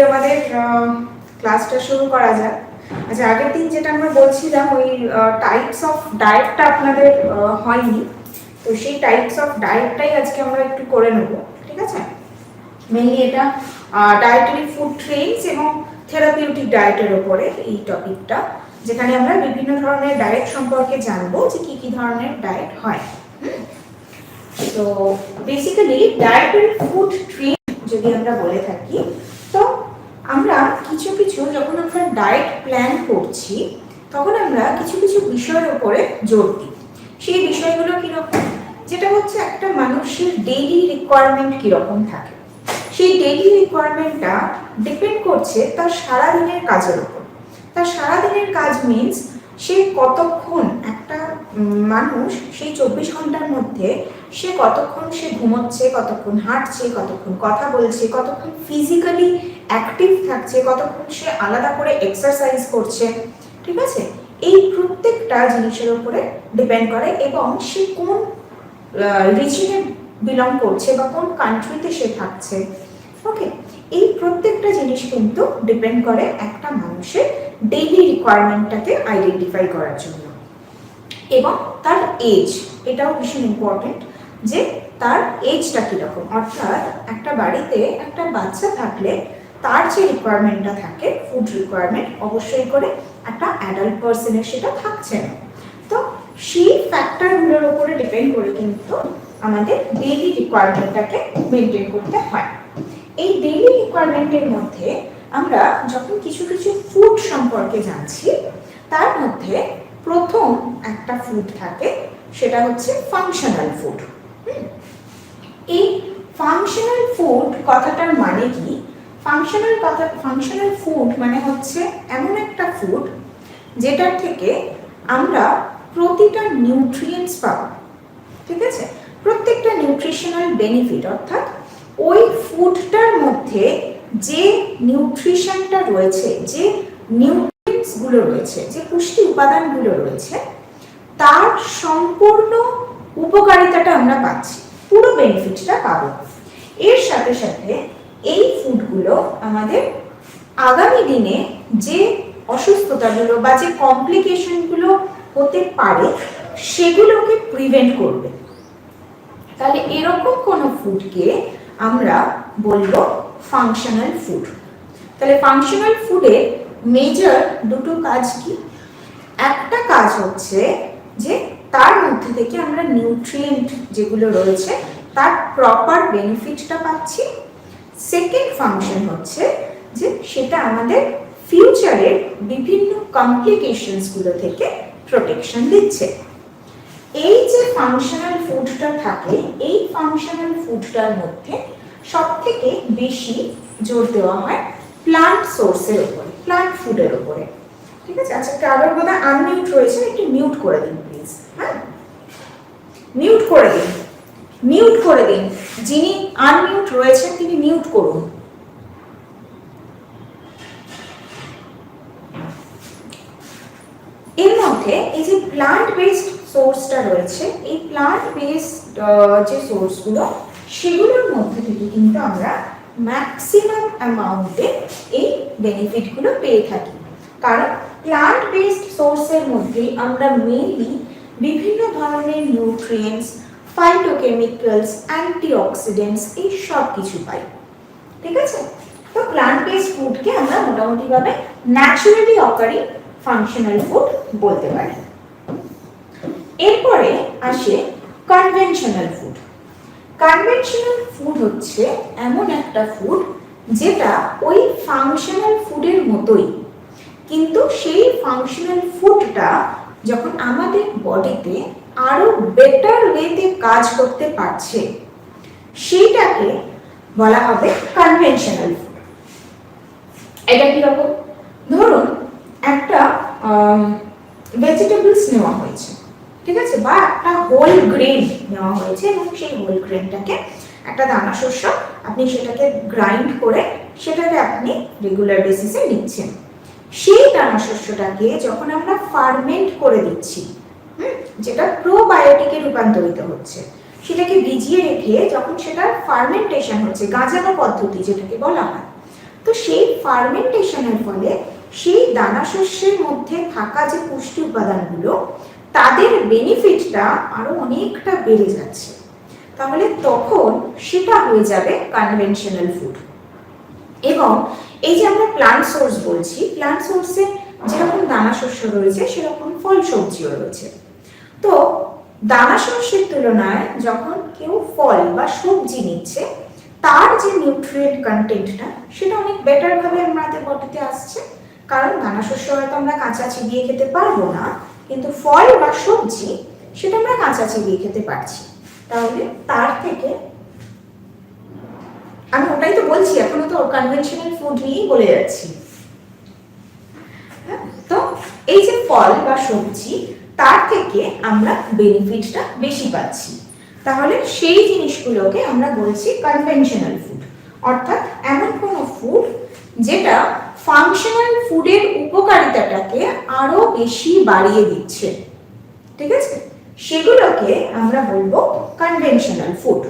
আমাদের ক্লাসটা শুরু করা যাক। আচ্ছা, আগের দিন যেটা আমরা বলছিলাম ওই টাইপস অফ ডায়েটটা আপনাদের হয়নি, তো সেই টাইপস অফ ডায়েটটাই আজকে আমরা একটু করে নেব, ঠিক আছে? মেইনলি এটা ডায়েটারি ফুড ট্রেন্ডস এবং থেরাপিউটিক ডায়েটের উপরে এই টপিকটা, যেখানে আমরা বিভিন্ন ধরনের ডায়েট সম্পর্কে জানবো যে কি কি ধরনের ডায়েট হয়। তো বেসিক্যালি ডায়েটারি ফুড ট্রেন্ড যদি আমরা বলে থাকি, তো আমরা কিছু কিছু যখন আমরা ডায়েট প্ল্যান করছি তখন আমরা কিছু কিছু বিষয়ের উপরে জোর দিই। সেই বিষয়গুলো কীরকম, যেটা হচ্ছে একটা মানুষের ডেইলি রিকোয়ারমেন্ট কীরকম থাকে, সেই ডেইলি রিকোয়ারমেন্টটা ডিপেন্ড করছে তার সারাদিনের কাজের উপর। তার সারাদিনের কাজ মিনস সে কতক্ষণ, একটা মানুষ সেই 24 ঘন্টার মধ্যে সে কতক্ষণ সে ঘুমোচ্ছে, কতক্ষণ হাঁটছে, কতক্ষণ কথা বলছে, কতক্ষণ ফিজিক্যালি অ্যাক্টিভ থাকছে, কতক্ষণ সে আলাদা করে এক্সারসাইজ করছে, ঠিক আছে? এই প্রত্যেকটা জিনিসের উপরে ডিপেন্ড করে এবং সে কোন রিজিয়নে বিলং করছে বা কোন কান্ট্রিতে সে থাকছে। ওকে, এই প্রত্যেকটা জিনিস কিন্তু ডিপেন্ড করে একটা মানুষের ডেইলি রিকোয়ারমেন্টটাকে আইডেন্টিফাই করার জন্য। এবং তার এজ, এটাও ভীষণ ইম্পর্টেন্ট যে তার এজটা কীরকম। অর্থাৎ একটা বাড়িতে একটা বাচ্চা থাকলে তার যে রিকোয়ারমেন্টটা থাকে, ফুড রিকোয়ারমেন্ট, অবশ্যই করে একটা অ্যাডাল্ট পার্সনের সেটা থাকছে না। তো সেই ফ্যাক্টরগুলোর উপরে ডিপেন্ড করে কিন্তু আমাদের ডেইলি রিকোয়ারমেন্টটাকে মেনটেন করতে হয়। এই ডেইলি রিকোয়ারমেন্টের মধ্যে আমরা যখন কিছু কিছু ফুড সম্পর্কে জানছি, তার মধ্যে প্রথম একটা ফুড থাকে, সেটা হচ্ছে ফাংশনাল ফুড। এই ফাংশনাল ফুড কথাটার মানে কি? ফাংশনাল ফুড মানে হচ্ছে এমন একটা ফুড যেটার থেকে আমরা প্রতিটা নিউট্রিয়েন্টস পাবো, ঠিক আছে? প্রত্যেকটা নিউট্রিশনাল বেনিফিট, অর্থাৎ ওই ফুডটার মধ্যে যে নিউট্রিশনটা রয়েছে, যে নিউট্রিয়েন্টসগুলো রয়েছে, যে পুষ্টি উপাদানগুলো রয়েছে, তার সম্পূর্ণ উপকারিতাটা আমরা পাচ্ছি, পুরো বেনিফিটটা পাবো। এর সাথে সাথে এই ফুডগুলো আমাদের আগামী দিনে যে অসুস্থতাগুলো বা যে কমপ্লিকেশনগুলো হতে পারে সেগুলোকে প্রিভেন্ট করবে। তাহলে এরকম কোনো ফুডকে আমরা বলবো ফাংশনাল ফুড। তাহলে ফাংশনাল ফুডের মেজর দুটো কাজ কি? একটা কাজ হচ্ছে যে তার মধ্যে থেকে আমরা নিউট্রিয়েন্ট যেগুলো রয়েছে তার প্রপার বেনিফিটটা পাচ্ছি। সেকেন্ড ফাংশন হচ্ছে যে সেটা আমাদের ফিউচারের বিভিন্ন কমপ্লিকেশনসগুলো থেকে প্রোটেকশন দিচ্ছে। এই যে ফাংশনাল ফুডটা থাকে, এই ফাংশনাল ফুডটার মধ্যে সবথেকে বেশি জোর দেওয়া হয় প্লান্ট সোর্সের উপরে, প্লান্ট ফুডের উপরে, ঠিক আছে? আচ্ছা, কারোর বোধহয় আনমিউট রয়েছে, একটু মিউট করে দিন প্লিজ। হ্যাঁ, মিউট করে দিন, মিউট করে দিন। যিনি আনমিউট রয়েছেন তিনি মিউট করুন। এর মধ্যে এই যে প্লান্ট বেসড সোর্সটা রয়েছে, এই প্লান্ট বেসড যে সোর্সগুলো, সেগুলোর মধ্যে থেকে কিন্তু আমরা ম্যাক্সিমাম অ্যামাউন্টে এই বেনিফিটগুলো পেয়ে থাকি। কারণ প্লান্ট বেসড সোর্সের মধ্যে আমরা মেইনলি বিভিন্ন ধরনের নিউট্রিয়েন্টস, ফাইটোকেমিক্যালস, অ্যান্টিঅক্সিডেন্টস এই সব কিছু পাই, ঠিক আছে? তো প্লান্ট বেসড ফুডকে আমরা মোটামুটিভাবে ন্যাচারালি অকারিং ফাংশনাল ফুড বলতে পারি। এরপরে আসে কনভেনশনাল ফুড। কনভেনশনাল ফুড হচ্ছে এমন একটা ফুড যেটা ওই ফাংশনাল ফুডের মতোই, কিন্তু সেই ফাংশনাল ফুডটা যখন আমাদের বডিতে আরো বেটার ওয়েতে কাজ করতে পারছে, সেইটাকে বলা হবে কনভেনশনাল ফুড। এটা কিরকম? ধরুন একটা ভেজিটেবলস নেওয়া হয়েছে, ঠিক আছে, বা একটা হোল গ্রেন নেওয়া হয়েছে এবং সেই হোল গ্রেনটাকে, একটা দানা শস্য, আপনি সেটাকে গ্রাইন্ড করে সেটাকে আপনি রেগুলার বেসিসে নিচ্ছেন। সেই দানা শস্যটাকে যখন আমরা ফার্মেন্ট করে দিচ্ছি, যেটা প্রোবায়োটিকে রূপান্তরিত হচ্ছে, সেটাকে ভিজিয়ে রেখে যখন সেটা ফার্মেন্টেশন হচ্ছে, গাঁজানো পদ্ধতি যেটাকে বলা হয়, তো সেই ফার্মেন্টেশনের ফলে সেই দানা শস্যের মধ্যে থাকা যে পুষ্টি উপাদানগুলো তাদের বেনিফিটটা আরো অনেকটা বেড়ে যাচ্ছে। তাহলে তখন সেটা হয়ে যাবে কনভেনশনাল ফুড। এবং এই যে আমরা প্লান্ট সোর্স বলছি, প্লান্ট সোর্সে যেরকম দানা শস্য রয়েছে সেরকম ফল সবজিও রয়েছে। তো দানা শস্যের তুলনায় যখন কেউ ফল বা সবজি নিচ্ছে তার যে নিউট্রিয়েন্ট কন্টেন্টটা সেটা অনেক বেটার ভাবে আমাদের বডিতে আসছে। কারণ দানা শস্য হয়তো আমরা কাঁচা চিবিয়ে খেতে পারবো না, কিন্তু ফল বা সবজি সেটা আমরা কাঁচা চিবিয়ে খেতে পারছি। তাহলে তার থেকে আমি ওটাই তো বলছি, এখনো তো কনভেনশনাল ফুড নিয়েই বলে যাচ্ছি। তো এই যে ফল বা সবজি তার থেকে আমরা বেনিফিটটা বেশি পাচ্ছি, তাহলে সেই জিনিসগুলোকে আমরা বলছি কনভেনশনাল ফুড। অর্থাৎ এমন কোনো ফুড যেটা ফাংশনাল ফুডের উপকারিতাটাকে আরো বেশি বাড়িয়ে দিচ্ছে, ঠিক আছে, সেগুলোকে আমরা বলবো কনভেনশনাল ফুড।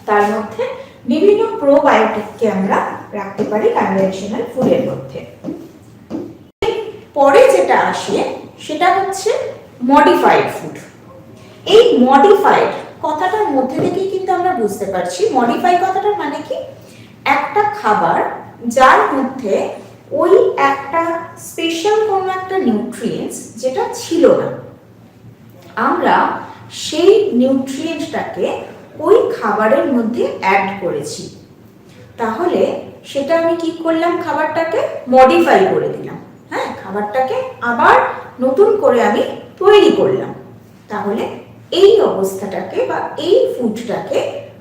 তার মধ্যে বিভিন্ন প্রোবায়োটিককে আমরা রাখতে পারি কনভেনশনাল ফুডের মধ্যে। পরে যেটা আসে সেটা হচ্ছে মডিফাইড ফুড। এই মডিফাইড কথাটার মধ্যে থেকেই কিন্তু আমরা বুঝতে পারছি মডিফাই কথাটার মানে কি, একটা খাবার যার মধ্যে ওই একটা স্পেশাল কোনো একটা নিউট্রিয়েন্টস যেটা ছিল না, আমরা সেই নিউট্রিয়েন্টটাকে ওই খাবারের মধ্যে অ্যাড করেছি। তাহলে সেটা আমি কি করলাম, খাবারটাকে মডিফাই করে দিলাম। হ্যাঁ, খাবারটাকে আবার নতুন করে আমি তৈরি করলাম। তাহলে এই অবস্থাটাকে বা এই ফুডটাকে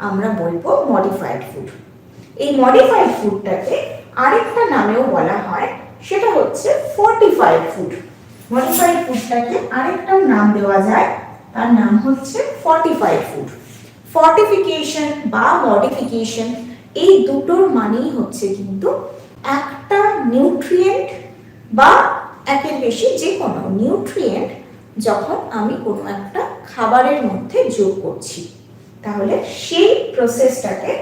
আমরা বলবো মডিফাইড ফুড। এই মডিফাইড ফুডটাকে আরেকটা নামেও বলা হয়, সেটা হচ্ছে ফর্টিফাইড ফুড। মডিফাইড ফুডটাকে আরেকটা নাম দেওয়া যায়, তার নাম হচ্ছে ফর্টিফাইড ফুড। ফর্টিফিকেশন বা মডিফিকেশন এই দুটোর মানেই হচ্ছে কিন্তু একটা নিউট্রিয়েন্ট বা একের বেশি যে কোনো নিউট্রিয়েন্ট যখন আমি কোনো একটা খাবারের মধ্যে যোগ করছি, তাহলে সেই প্রসেসটাকে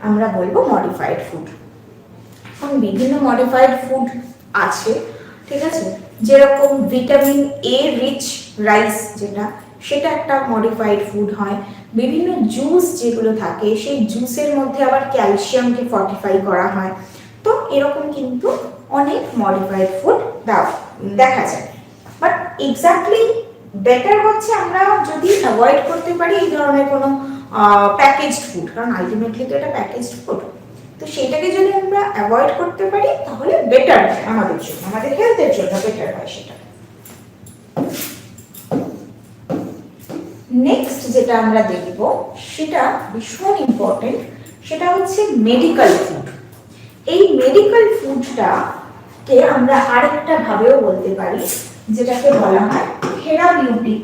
আমরা বলবো মডিফাইড ফুড। এখন বিভিন্ন মডিফাইড ফুড আছে, ঠিক আছে, যেরকম ভিটামিন এ রিচ রাইস যেটা, সেটা একটা মডিফাইড ফুড হয়। বিভিন্ন জুস যেগুলো থাকে সেই জুসের মধ্যে আবার ক্যালসিয়ামকে ফর্টিফাই করা হয়। তো এরকম কিন্তু অনেক মডিফাইড ফুড দেখা যায়। বাট এক্স্যাক্টলি বেটার হচ্ছে আমরা যদি অ্যাভয়েড করতে পারি এই ধরনের কোনো প্যাকেজড ফুড, কারণ আলটিমেটলি তো এটা প্যাকেজড ফুড। তো সেটাকে যদি আমরা অ্যাভয়েড করতে পারি তাহলে বেটার হয় আমাদের জন্য, আমাদের হেলথের জন্য বেটার হয় সেটা। নেক্সট যেটা আমরা দেখব সেটা ভীষণ ইম্পর্টেন্ট, সেটা হচ্ছে মেডিকেল ফুড। এই মেডিকেল ফুডটাকে আমরা আরেকটা ভাবেও বলতে পারি, যেটাকে বলা হয় থেরাপিউটিক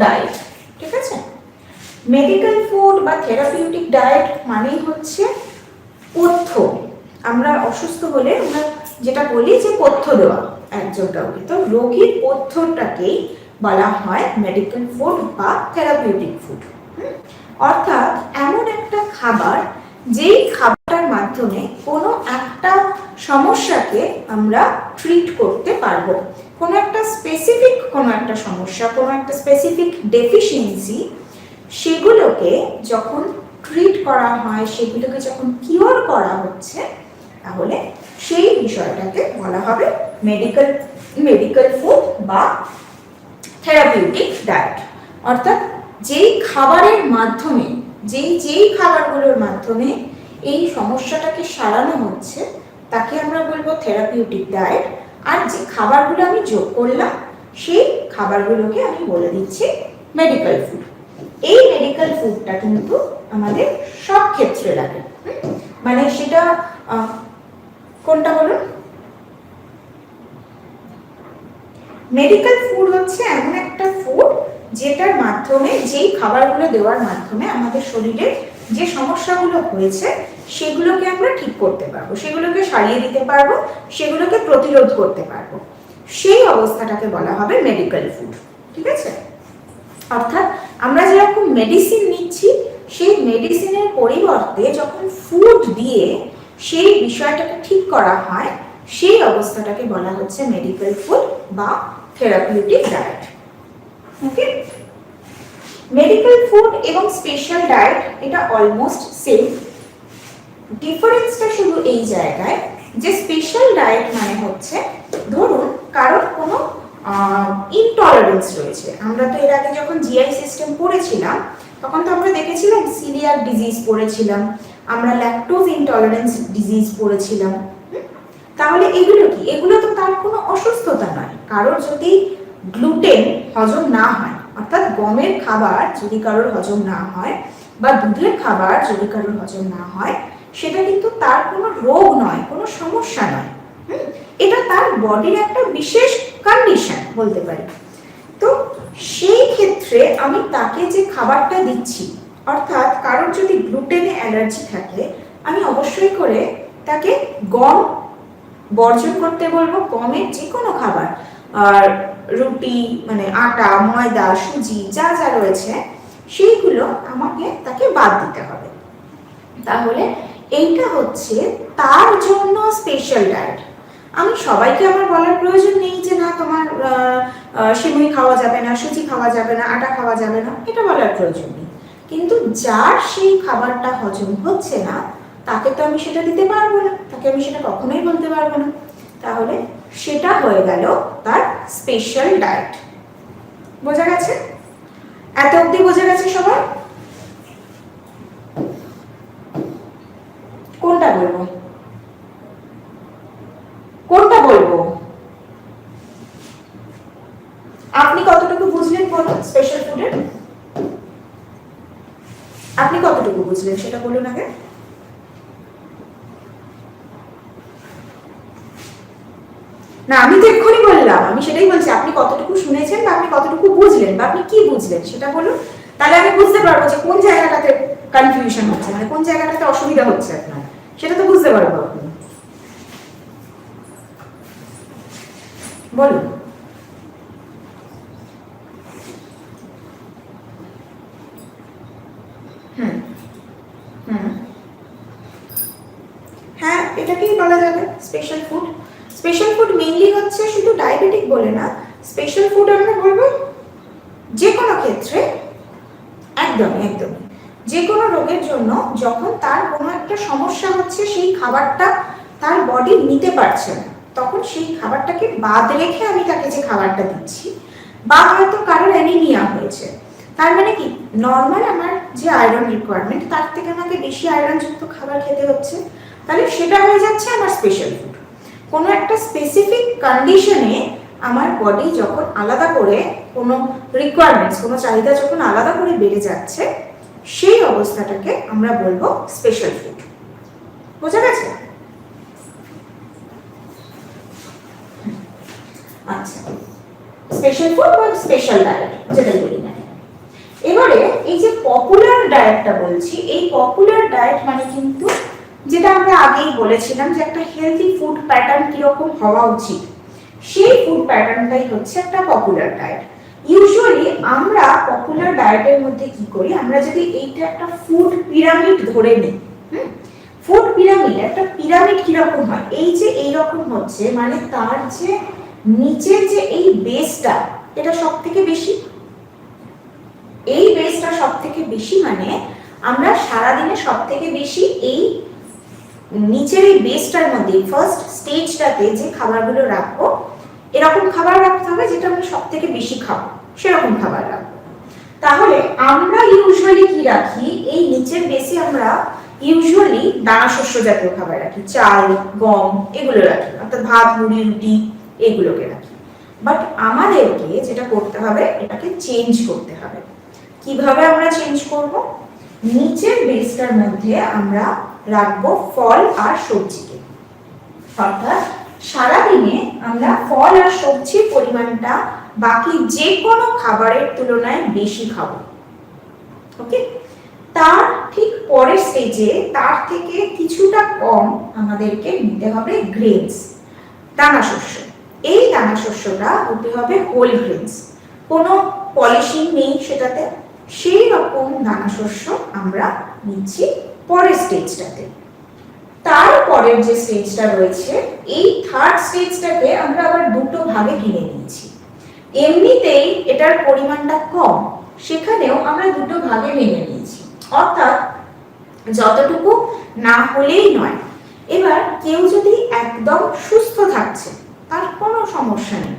ডায়েট, ঠিক আছে। মেডিকেল ফুড বা থেরাপিউটিক ডায়েট মানেই হচ্ছে পথ্য। আমরা অসুস্থ হলে আমরা যেটা বলি যে পথ্য দেওয়া একজন কাউকে, তো রোগীর পথ্যটাকেই বলা হয় মেডিকেল ফুড বা থেরাপিউটিক ফুড। অর্থাৎ এমন একটা খাবার যেই খাবারটার মাধ্যমে কোনো একটা সমস্যাকে আমরা ট্রিট করতে পারবো, কোনো একটা স্পেসিফিক কোনো একটা সমস্যা, কোনো একটা স্পেসিফিক ডেফিসিয়েন্সি, সেগুলোকে যখন ট্রিট করা হয়, সেগুলোকে যখন কিওর করা হচ্ছে, তাহলে সেই বিষয়টাকে বলা হবে মেডিকেল ফুড বা থেরাপিউটিক ডায়েট। অর্থাৎ যেই খাবারের মাধ্যমে যেই খাবারগুলোর মাধ্যমে এই সমস্যাটাকে সারানো হচ্ছে তাকে আমরা বলবো থেরাপিউটিক ডায়েট। আর যে খাবারগুলো আমি যোগ করলাম সেই খাবারগুলোকে আমি বলে দিচ্ছি মেডিকেল ফুড। এই মেডিকেল ফুডটা কিন্তু আমাদের সব ক্ষেত্রে লাগে, মানে সেটা কোনটা বলুন, মেডিকেল ফুড হচ্ছে এমন একটা ফুড যেটার মাধ্যমে, যেই খাবারগুলো দেওয়ার মাধ্যমে আমাদের শরীরে যে সমস্যাগুলো হয়েছে সেগুলোকে আমরা ঠিক করতে পারবো, সেগুলোকে সারিয়ে দিতে পারবো, সেগুলোকে প্রতিরোধ করতে পারবো, সেই অবস্থাটাকে বলা হবে মেডিকেল ফুড, ঠিক আছে। অর্থাৎ আমরা যেরকম মেডিসিন নিচ্ছি সেই মেডিসিনের পরিবর্তে যখন ফুড দিয়ে সেই বিষয়টাকে ঠিক করা হয় সেই অবস্থাটাকে বলা হচ্ছে মেডিকেল ফুড বা থেরাপিউটিক ডায়েট। ওকে, মেডিকেল ফুড এবং স্পেশাল ডায়েট এটা অলমোস্ট সেম, ডিফারেন্সটা শুধু এই জায়গায় যে স্পেশাল ডায়েট মানে হচ্ছে ধরুন কারোর কোনো ইনটলারেন্স রয়েছে। আমরা তো এর আগে যখন জিআই সিস্টেম পড়েছিলাম তখন তো আমরা দেখেছিলাম সিলিয়াক ডিজিজ পড়েছিলাম, আমরা ল্যাকটোজ ইনটলারেন্স ডিজিজ পড়েছিলাম। তাহলে এগুলো কি? এগুলো তো তার কোনো অসুস্থতা নয়। কারোর যদি গ্লুটেন হজম না হয়, অর্থাৎ গমের খাবার যদি কারোর হজম না হয় বা দুধের খাবার যদি কারোর হজম না হয়, সেটা কিন্তু তার কোনো রোগ নয়, কোনো সমস্যা নয়। এটা তার বডির একটা বিশেষ কন্ডিশন বলতে পারি। তো সেই ক্ষেত্রে আমি তাকে যে খাবারটা দিচ্ছি, অর্থাৎ কারোর যদি গ্লুটেনে অ্যালার্জি থাকে, আমি অবশ্যই করে তাকে গম বর্জন করতে বলবো। গমের যে কোনো খাবার, আর রুটি মানে আটা, ময়দা, সুজি যা যা রয়েছে সেইগুলো আমাকে তাকে বাদ দিতে হবে। তাহলে এইটা হচ্ছে তার জন্য স্পেশাল ডায়েট। আমি সবাইকে আমার বলার প্রয়োজন নেই যে না তোমার সিমুই খাওয়া যাবে না, সুজি খাওয়া যাবে না, আটা খাওয়া যাবে না, এটা বলার প্রয়োজন নেই। কিন্তু যার সেই খাবারটা হজম হচ্ছে না তাকে তো আমি সেটা দিতে পারবো না, তাকে আমি সেটা কখনোই বলতে পারবো না। তাহলে সেটা হয়ে গেল তার স্পেশাল ডায়েট। বোঝা গেছে? এত অবধি বোঝা গেছে সবার? কোনটা বলবো, কোনটা বলবো? আপনি কতটুকু বুঝলেন বলুন স্পেশাল ফুডের? আপনি কতটুকু বুঝলেন সেটা বলুন আগে। না, আমি তো এক্ষুনি বললাম, আমি সেটাই বলছি, আপনি কতটুকু শুনেছেন বা আপনি কতটুকু বুঝলেন বা আপনি কি বুঝলেন সেটা বলুন। তাহলে আমি বুঝতে পারবো যে কোন জায়গাটাতে কনফিউশন হচ্ছে, মানে কোন জায়গাটাতে অসুবিধা হচ্ছে আপনার, সেটা তো বুঝতে পারবো আপনি। বলুন। হ্যাঁ, এটাকেই বলা যাবে special food. Special food mainly হচ্ছে শুধু ডায়াবেটিক বলে না, স্পেশাল ফুড আমরা বলবো যে কোনো ক্ষেত্রে, একদমই একদমই যে কোনো রোগের জন্য যখন তার কোনো একটা সমস্যা হচ্ছে, সেই খাবারটা তার বডি নিতে পারছে না, তখন সেই খাবারটাকে বাদ রেখে আমি তাকে যে খাবারটা দিচ্ছি, বা হয়তো কারোর অ্যানিমিয়া হয়েছে, তার মানে কি নর্মাল আমার যে আয়রন রিকোয়ারমেন্ট তার থেকে আমাকে বেশি আয়রনযুক্ত খাবার খেতে হচ্ছে, তাহলে সেটা হয়ে যাচ্ছে আমার স্পেশাল ফুড। কোনো একটা স্পেসিফিক কন্ডিশনে আমার বডি যখন আলাদা করে কোনো রিকোয়ারমেন্টস, কোনো চাহিদা যখন আলাদা করে বেড়ে যাচ্ছে, সেই অবস্থাটাকে আমরা বলবো স্পেশাল ফুড। বোঝা গেছে? আচ্ছা, স্পেশাল ফুড বা স্পেশাল ডায়েট যেটা বলি না, এবারে এই যে পপুলার ডায়েটটা বলছি, এই পপুলার ডায়েট মানে কিন্তু যেটা আমরা আগেই বলেছিলাম যে একটা হেলদি ফুড প্যাটার্ন কিরকম হওয়া উচিত, সেই ফুড প্যাটার্নটাই হচ্ছে একটা পপুলার ডায়েট। ইউজুয়ালি আমরা পপুলার ডায়েটের মধ্যে কি করি, আমরা যদি এইটা একটা ফুড পিরামিড ধরে নিই, ফুড পিরামিড, একটা পিরামিড কিরকম হয়, এই যে এইরকম হচ্ছে, মানে তার যে নিচের যে এই বেসটা, এটা সব থেকে বেশি, এই বেসটা সব থেকে বেশি, মানে আমরা সারাদিনে সব থেকে বেশি এই নিচের এই বেসটার মধ্যে ফার্স্ট স্টেজটাতে যে খাবারগুলো রাখবো, এরকম খাবার রাখতে হবে যেটা আমরা সব থেকে বেশি খাবো, সেরকম খাবার রাখবো। তাহলে আমরা ইউজুয়ালি কি রাখি, এই নিচের বেসে আমরা ইউজুয়ালি দানা শস্য জাতীয় খাবার রাখি, চাল, গম এগুলো রাখি, অর্থাৎ ভাত, মুড়ি, রুটি এগুলোকে রাখি। বাট আমাদেরকে যেটা করতে হবে, এটাকে চেঞ্জ করতে হবে। কিভাবে আমরা চেঞ্জ করব? নিচের বেসটার মধ্যে আমরা রাখবো ফল আর সবজিকে, অর্থাৎ সারাদিনে আমরা ফল আর সবজির পরিমাণটা বাকি যে কোনো খাবারের তুলনায় বেশি খাবো। ওকে, তার ঠিক পরের স্টেজে তার থেকে কিছুটা কম আমাদেরকে নিতে হবে গ্রেনস, দানা শস্য। এই দানা শস্যটা হতে হবে হোল গ্রেনস, কোনো পলিশিং নেই সেটাতে, সেই রকম দানাশস্য আমরা নিচ্ছি পরের স্টেজটাতে। তারপরের যে স্টেজটা রয়েছে, এই থার্ড স্টেজটাকে আমরা আবার দুটো ভাগে কিনে নিয়েছি। এমনিতেই এটার পরিমাণটা কম, সেখানেও আমরা দুটো ভাগে ভেঙে নিয়েছি, অর্থাৎ যতটুকু না হলেই নয়। এবার কেউ যদি একদম সুস্থ থাকছে, তার কোনো সমস্যা নেই,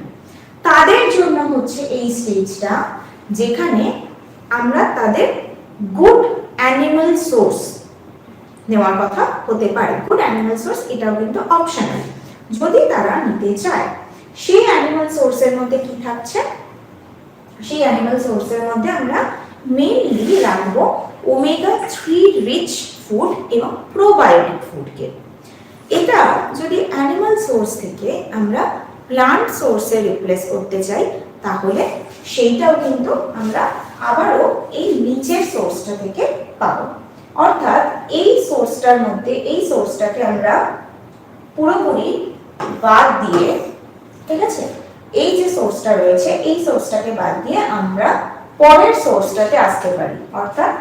তাদের জন্য হচ্ছে এই স্টেজটা, যেখানে আমরা তাদের গুড অ্যানিমাল সোর্স নেওয়ার কথা হতে পারে। গুড অ্যানিমাল সোর্স এটাও কিন্তু অপশনাল, যদি তারা নিতে চায়। সেই অ্যানিমাল সোর্সের মধ্যে কি থাকছে? সেই অ্যানিমাল সোর্সের মধ্যে আমরা মেইনলি রাখবো ওমেগা 3 রিচ ফুড এবং প্রোবায়োটিক ফুডকে। এটা যদি অ্যানিমাল সোর্স থেকে আমরা প্লান্ট সোর্সে রিপ্লেস করতে চাই, তাহলে সেইটাও কিন্তু আমরা আবারও এই নিচের সোর্সটা থেকে পাবো। অর্থাৎ এই সোর্সটার মধ্যে এই সোর্সটাকে আমরা পুরোপুরি বাদ দিয়ে, ঠিক আছে, এই যে সোর্সটা রয়েছে এই সোর্সটাকে বাদ দিয়ে আমরা পরের সোর্সটাতে আসতে পারি। অর্থাৎ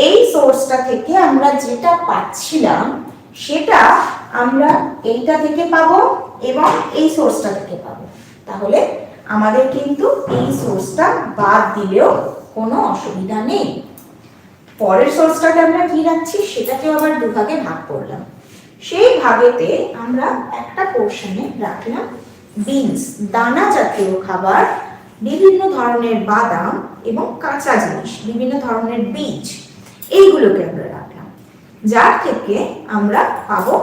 এই সোর্সটা থেকে আমরা যেটা পাচ্ছিলাম সেটা আমরা এইটা থেকে পাবো এবং এই সোর্সটা থেকে পাবো। তাহলে আমাদের কিন্তু এই সোর্সটা বাদ দিলেও কোনো অসুবিধা নেই। পরের সোর্সটাকে আমরা কি রাখছি সেটাকেও আবার দুভাগে ভাগ করলাম। সেই ভাগেতে আমরা একটা পোর্শনে রাখলাম বিনস, দানা জাতীয় খাবার, বিভিন্ন ধরনের বাদাম এবং কাঁচা জিনিস, বিভিন্ন ধরনের বীজ, এইগুলোকে আমরা রাখলাম, যার থেকে আমরা পাবো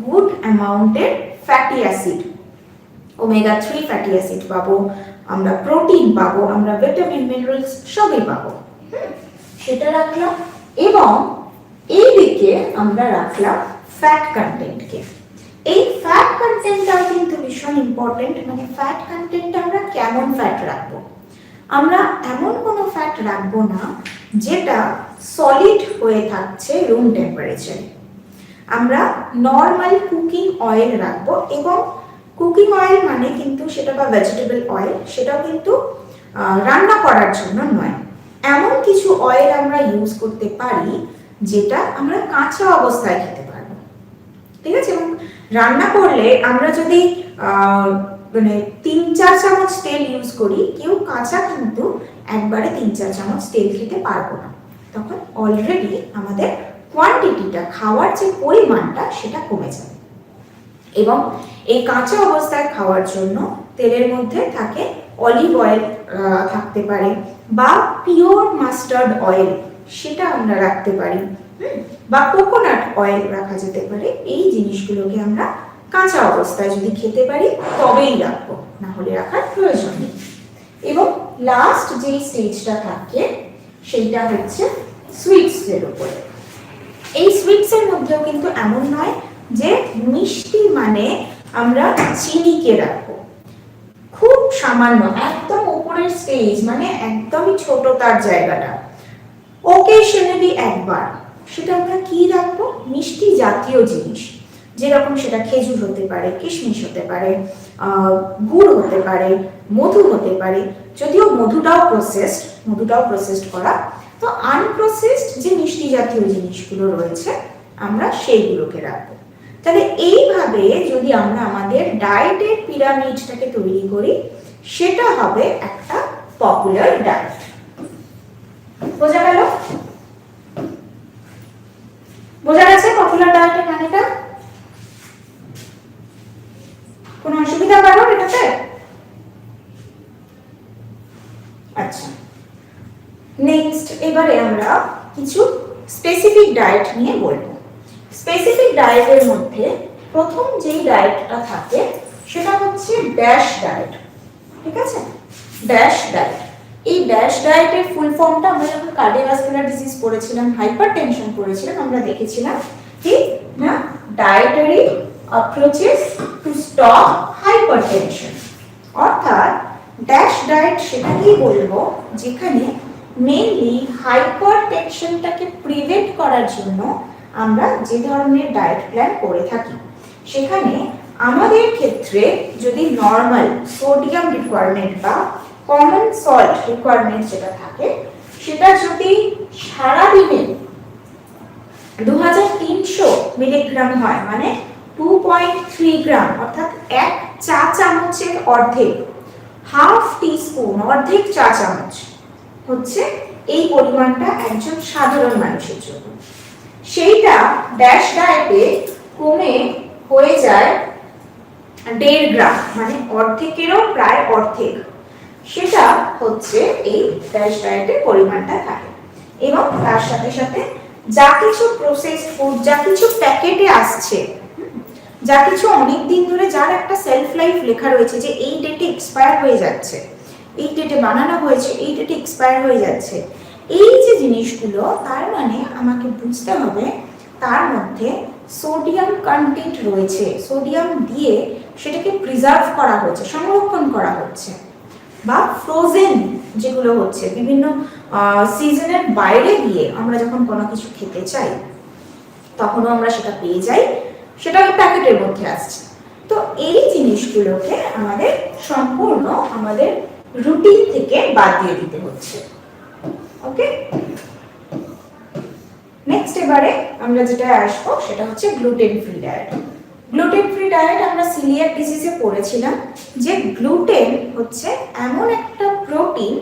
গুড অ্যামাউন্টের fatty acid, omega 3 fatty acid পাবো, আমরা প্রোটিন পাবো, আমরা ভিটামিন মিনারেলস সবই পাবো। সেটা রাখলাম। এবং এই দিকে আমরা রাখলাম ফ্যাট কন্টেন্টকে। এই ফ্যাট কন্টেন্টটাও কিন্তু ভীষণ ইম্পর্টেন্ট। মানে ফ্যাট কন্টেন্ট আমরা কেমন ফ্যাট রাখবো? আমরা এমন কোনো ফ্যাট রাখবো না যেটা সলিড হয়ে থাকছে রুম টেম্পারেচারে। আমরা নর্মাল কুকিং অয়েল রাখবো, এবং কুকিং অয়েল মানে কিন্তু সেটা বা ভেজিটেবল অয়েল, সেটাও কিন্তু রান্না করার জন্য নয়। এমন কিছু অয়েল আমরা ইউজ করতে পারি যেটা আমরা কাঁচা অবস্থায় খেতে পারবো, ঠিক আছে। এবং রান্না করলে আমরা যদি মানে 3-4 চামচ তেল ইউজ করি, কেউ কাঁচা কিন্তু একবারে 3-4 চামচ তেল খেতে পারবো না। তখন অলরেডি আমাদের কোয়ান্টিটিটা, খাওয়ার যে পরিমাণটা, সেটা কমে যাবে। এবং এই কাঁচা অবস্থায় খাওয়ার জন্য তেলের মধ্যে থাকে অলিভ অয়েল থাকতে পারে, বা পিওর মাস্টার্ড অয়েল সেটা আমরা রাখতে পারি, বা কোকোনাট অয়েল রাখা যেতে পারে। এই জিনিসগুলোকে আমরা কাঁচা অবস্থায় যদি খেতে পারি তবেই রাখবো, না হলে রাখার প্রয়োজন নেই। এবং লাস্ট যে স্টেজটা থাকে সেইটা হচ্ছে সুইটসের উপরে। এই সুইটসের মধ্যেও কিন্তু এমন নয় যে মিষ্টি মানে আমরা চিনিকে রাখবো, খুব সামান্য, একদম উপরের স্টেজ, মানে একদমই ছোট তার জায়গাটা। ওকেশনালি একবার সেটা আমরা কি রাখবো? মিষ্টি জাতীয় জিনিস, যেরকম সেটা খেজুর হতে পারে, কিশমিশ হতে পারে, গুড় হতে পারে, মধু হতে পারে। যদিও মধুটাও প্রসেসড করা, তো আনপ্রসেসড যে মিষ্টি জাতীয় জিনিসগুলো রয়েছে আমরা সেইগুলোকে রাখবো। তাহলে এইভাবে যদি আমরা আমাদের ডায়েটের পিরামিডটাকে তৈরি করি, সেটা হবে একটা পপুলার ডায়েট। বোঝা গেল? বোঝা গেছে পপুলার ডায়েটের মানেটা? কোনো অসুবিধা কারণ এটাতে? আচ্ছা, নেক্সট এবারে আমরা কিছু স্পেসিফিক ডায়েট নিয়ে বলবো। স্পেসিফিক ডায়েটের মধ্যে প্রথম যেই ডায়েটটা থাকে সেটা হচ্ছে ড্যাশ ডায়েট, ঠিক আছে। ড্যাশ ডায়েট, এই ড্যাশ ডায়েটের ফুল ফর্মটা আমরা যখন কার্ডিওভাস্কুলার ডিজিজ পড়েছিলাম, হাইপারটেনশন পড়েছিলাম, আমরা দেখেছিলাম কি না, dietary approaches to stop hypertension. অর্থাৎ ড্যাশ ডায়েট সেটাকেই বলবো যেখানে মেইনলি হাইপারটেনশনটাকে প্রিভেন্ট করার জন্য আমরা যে ধরনের ডায়েট প্ল্যান করে থাকি, সেখানে আমাদের ক্ষেত্রে যদি নর্মাল সোডিয়াম রিকোয়ারমেন্ট বা কমন সল্ট রিকোয়ারমেন্ট যেটা থাকে, সেটা যদি সারাদিনে 2300 মিলিগ্রাম হয়, মানে 2.3 গ্রাম, অর্থাৎ 1 চা চামচের অর্ধেক, হাফ টিস্পুন, অর্ধেক চা চামচ হচ্ছে এই পরিমাণটা একজন সাধারণ মানুষের জন্য। সেইটা ড্যাশ ডায়েটে কমে হয়ে যায় 1.5 গ্রাম, মানে অর্ধেকেরও প্রায় অর্ধেক। সেটা হচ্ছে এই ড্যাশ ডায়েটের পরিমাণটা থাকে। এবং তার সাথে সাথে যা কিছু প্রসেসড ফুড, যা কিছু প্যাকেটে আসছে, যা কিছু অনেক দিন ধরে যার একটা সেলফ লাইফ লেখা রয়েছে যে এই ডেটে এক্সপায়ার হয়ে যাচ্ছে, এই ডেটে বানানো হয়েছে, এই ডেটে এক্সপায়ার হয়ে যাচ্ছে, এই যে জিনিসগুলো, তার মানে আমাকে বুঝতে হবে তার মধ্যে সোডিয়াম কন্টেন্ট রয়েছে, সোডিয়াম দিয়ে সেটাকে প্রিজার্ভ করা হচ্ছে, সংরক্ষণ করা হচ্ছে। বা ফ্রোজেন যেগুলো হচ্ছে, বিভিন্ন সিজনের বাইরে গিয়ে আমরা যখন কোনো কিছু খেতে চাই তখনও আমরা সেটা পেয়ে যাই, সেটা ওই প্যাকেটের মধ্যে আসছে। তো এই জিনিসগুলোকে আমাদের সম্পূর্ণ আমাদের রুটিন থেকে বাদ দিয়ে দিতে হচ্ছে। ওকে, নেক্সট এবারে আমরা যেটা আসবো সেটা হচ্ছে gluten free diet. Gluten free diet আমরা সিলিয়াক ডিজিজে পড়েছিলাম যে গ্লুটেন হচ্ছে এমন একটা প্রোটিন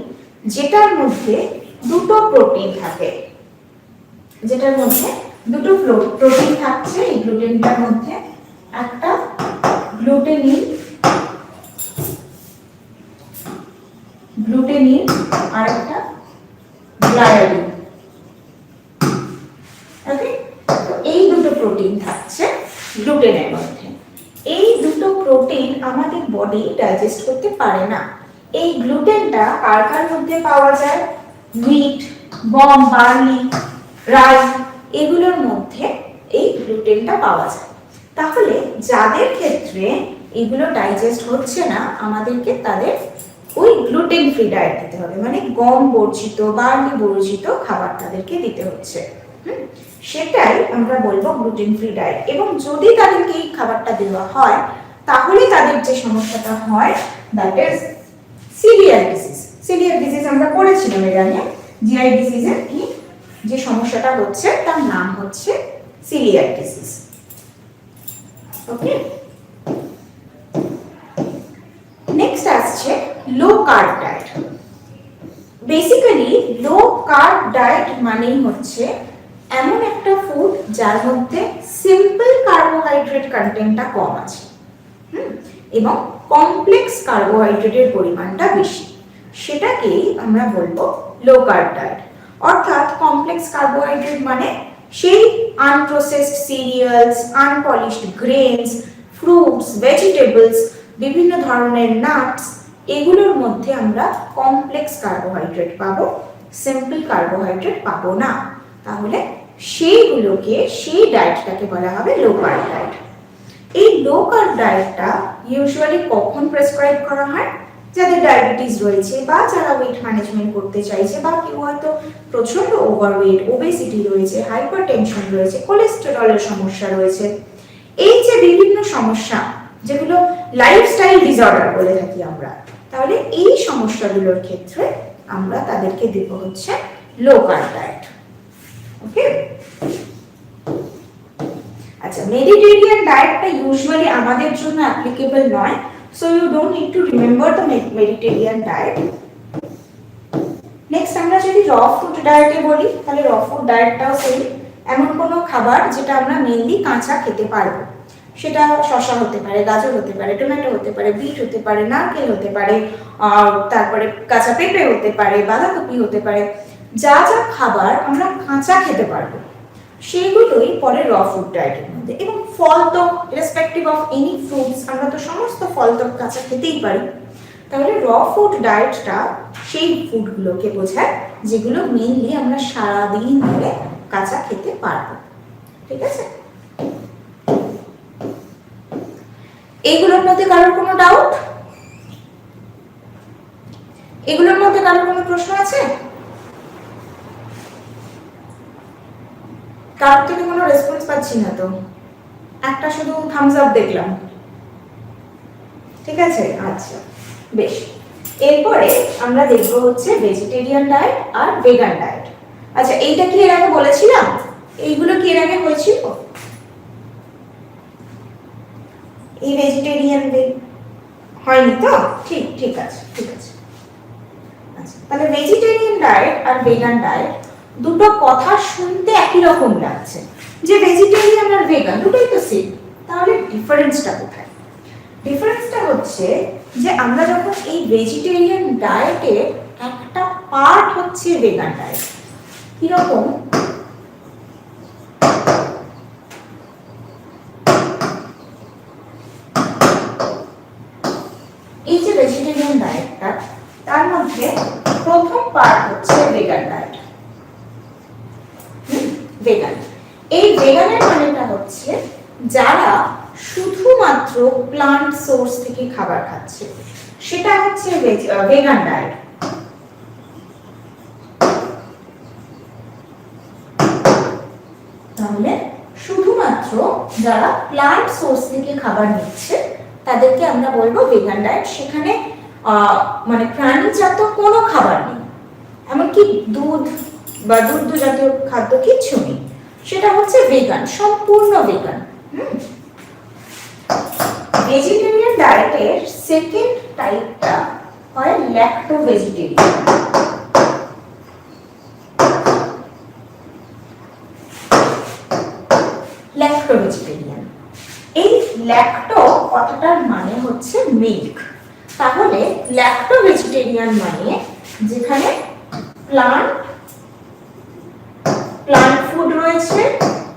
যেটার মধ্যে দুটো প্রোটিন থাকে, যেটার মধ্যে দুটো প্রোটিন থাকছে। এই গ্লুটেনটার মধ্যে একটা গ্লুটেনিন আর একটা গ্লাইডিন। ওকে, তো এই দুটো প্রোটিন থাকছে গ্লুটেনের মধ্যে। এই দুটো প্রোটিন আমাদের বডি ডাইজেস্ট করতে পারে না। এই গ্লুটেনটা কার কার মধ্যে পাওয়া যায়? হুইট, গম, বার্লি, রাইস, এগুলোর মধ্যে এই গ্লুটেনটা পাওয়া যায়। তাহলে যাদের ক্ষেত্রে এগুলো ডাইজেস্ট হচ্ছে না, আমাদেরকে তাদের ওই গ্লুটেন ফ্রি ডায়েট দিতে হবে, মানে গম বর্জিত, বার্লি বর্জিত খাবার তাদেরকে দিতে হচ্ছে। সেটাই আমরা বলবো গ্লুটেন ফ্রি ডায়েট। এবং যদি তাদেরকে এই খাবারটা দেওয়া হয় তাহলে তাদের যে সমস্যাটা হয়, that is coeliac disease. Coeliac disease আমরা পড়েছিলাম এর আগে। জিআই ডিজিজের কি যে সমস্যাটা হচ্ছে তার নাম হচ্ছে সিলিয়াক ডিজিজ। ওকে, নেক্সট আসছে লো কার্ব ডায়েট। বেসিক্যালি লো কার্ব ডায়েট মানেই হচ্ছে এমন একটা ফুড যার মধ্যে সিম্পল কার্বোহাইড্রেট কন্টেন্টটা কম আছে এবং কমপ্লেক্স কার্বোহাইড্রেটের পরিমাণটা বেশি, সেটাকেই আমরা বলবো লো কার্ব ডায়েট। অর্থাৎ কমপ্লেক্স কার্বোহাইড্রেট মানে সেই unprocessed cereals, unpolished grains, fruits, vegetables, বিভিন্ন ধরনের নাটস, এগুলোর মধ্যে আমরা কমপ্লেক্স কার্বোহাইড্রেট পাবো, সিম্পল কার্বোহাইড্রেট পাবো না। তাহলে সেইগুলোকে, সেই ডায়েটটাকে বলা হবে লো কার্ব ডায়েট। এই লো কার্ব ডায়েটটা ইউজুয়ালি কখন প্রেসক্রাইব করা হয়? যাদের ডায়াবেটিস রয়েছে, বা যারা ওয়েট ম্যানেজমেন্ট করতে চাইছে, বা কেউ হয়তো প্রচন্ড ওভারওয়েট, ওবেসিটি রয়েছে, হাইপারটেনশন রয়েছে, কোলেস্টেরলের সমস্যা রয়েছে, এই যে বিভিন্ন সমস্যা যেগুলো লাইফস্টাইল ডিসঅর্ডার বলে থাকি আমরা, তাহলে এই সমস্যাগুলোর ক্ষেত্রে আমরা তাদেরকে দেব হচ্ছে লো কার্ব ডায়েট। ওকে, আচ্ছা, মেডিটেরিয়ান ডায়েটটা ইউজুয়ালি আমাদের জন্য অ্যাপ্লিকেবল নয়, so you don't need to remember the Mediterranean diet. Next আমরা যদি র ফুড ডায়েটে বলি, তাহলে র ফুড ডায়েটটাও সেই এমন কোনো খাবার যেটা আমরা মেইনলি কাঁচা খেতে পারবো। সেটা শসা হতে পারে, গাজর হতে পারে, টমেটো হতে পারে, বিট হতে পারে, নারকেল হতে পারে, তারপরে কাঁচা পেঁপে হতে পারে, বাঁধাকপি হতে পারে। যা যা খাবার আমরা কাঁচা খেতে পারবো সেগুলোই পরে র ফুড ডায়েটের মধ্যে। এবং ফল তো রেসপেক্টিভ অফ এনি ফ্রুটস, আমরা তো সমস্ত ফল তো কাঁচা খেতেই পারি। তাহলে র ফুড ডায়েটটা সেই ফুডগুলোকে বোঝায় যেগুলো মেইনলি আমরা সারাদিন ধরে কাঁচা খেতে পারবো। ঠিক আছে, এইগুলোর মধ্যে কারোর কোনো ডাউট? এগুলোর মধ্যে কারোর কোনো প্রশ্ন আছে? কারোর থেকে কোনো রেসপন্স পাচ্ছি না তো, একটা শুধু থামস আপ দেখলাম। ঠিক আছে, আচ্ছা বেশ। এরপরে আমরা দেখব হচ্ছে ভেজিটেরিয়ান ডায়েট আর ভেগান ডায়েট। আচ্ছা, এইটা কি এর আগে বলেছিলাম? এইগুলো কি এর আগে হয়েছিল? এই ভেজিটেরিয়ান হয়নি তো? ঠিক আছে। আচ্ছা, তাহলে ভেজিটেরিয়ান ডায়েট আর ভেগান ডায়েট দুটো কথা শুনতে একই রকম লাগছে, যে ভেজিটেরিয়ান আর ভেগান দুটোই তো সেম। তাহলে ডিফারেন্সটা কোথায়? ডিফারেন্সটা হচ্ছে যে আমরা যখন এই ভেজিটেরিয়ান ডায়েটের একটা পার্ট হচ্ছে ভেগান ডায়েট। কিরকম? এই যে ভেজিটেরিয়ান ডায়েটটা, তার মধ্যে প্রথম পার্ট হচ্ছে ভেগান ডায়েট। ভেগান, এই ভেগানের মানেটা হচ্ছে যারা শুধুমাত্র প্লান্ট সোর্স থেকে খাবার খাচ্ছে, সেটা হচ্ছে ভেগান ডায়েট। তাহলে শুধুমাত্র যারা প্লান্ট সোর্স থেকে খাবার নিচ্ছে তাদেরকে আমরা বলবো ভেগান ডায়েট। সেখানে মানে প্রাণীজাত কোনো খাবার নেই, এমনকি দুধ বা দুগ্ধ জাতীয় খাদ্য কিচ্ছু নেই, সেটা হচ্ছে ভেগান, সম্পূর্ণ ভেগান। ভেজিটেরিয়ান ডায়েটের সেকেন্ড টাইপটা হয় ল্যাক্টো ভেজিটেরিয়ান। ল্যাক্টো ভেজিটেরিয়ান, এই ল্যাক্টো কথাটার মানে হচ্ছে মিল্ক। তাহলে ল্যাক্টো ভেজিটেরিয়ান মানে যেখানে প্লান্ট ফুড রয়েছে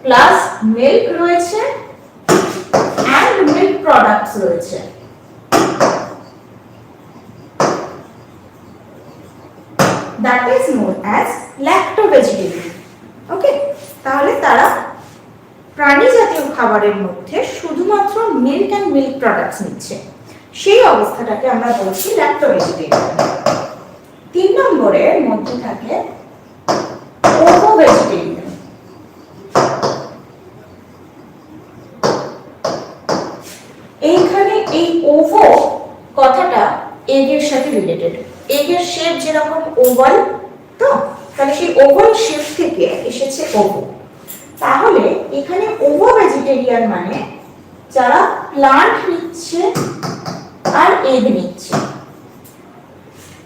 প্লাস মিল্ক রয়েছে and milk products রয়েছে। That is known as lacto-vegetarian. ওকে, তাহলে তারা প্রাণী জাতীয় খাবারের মধ্যে শুধুমাত্র মিল্ক এন্ড মিল্ক প্রোডাক্টস নিচ্ছে, সেই অবস্থাটাকে আমরা বলছি ল্যাক্টো-ভেজিটেরিয়ান। 3 নম্বরের মধ্যে থাকে ওভো-ভেজিটেরিয়ান। এইখানে এই ওভো কথাটা এগের সাথে রিলেটেড। এগের শেপ যেরকম ওভাল, তো তাহলে সেই ওভাল শেপ থেকে এসেছে ওভো। তাহলে এখানে ওভো ভেজিটেরিয়ান মানে যারা প্লান্ট নিচ্ছে আর এগ নিচ্ছে,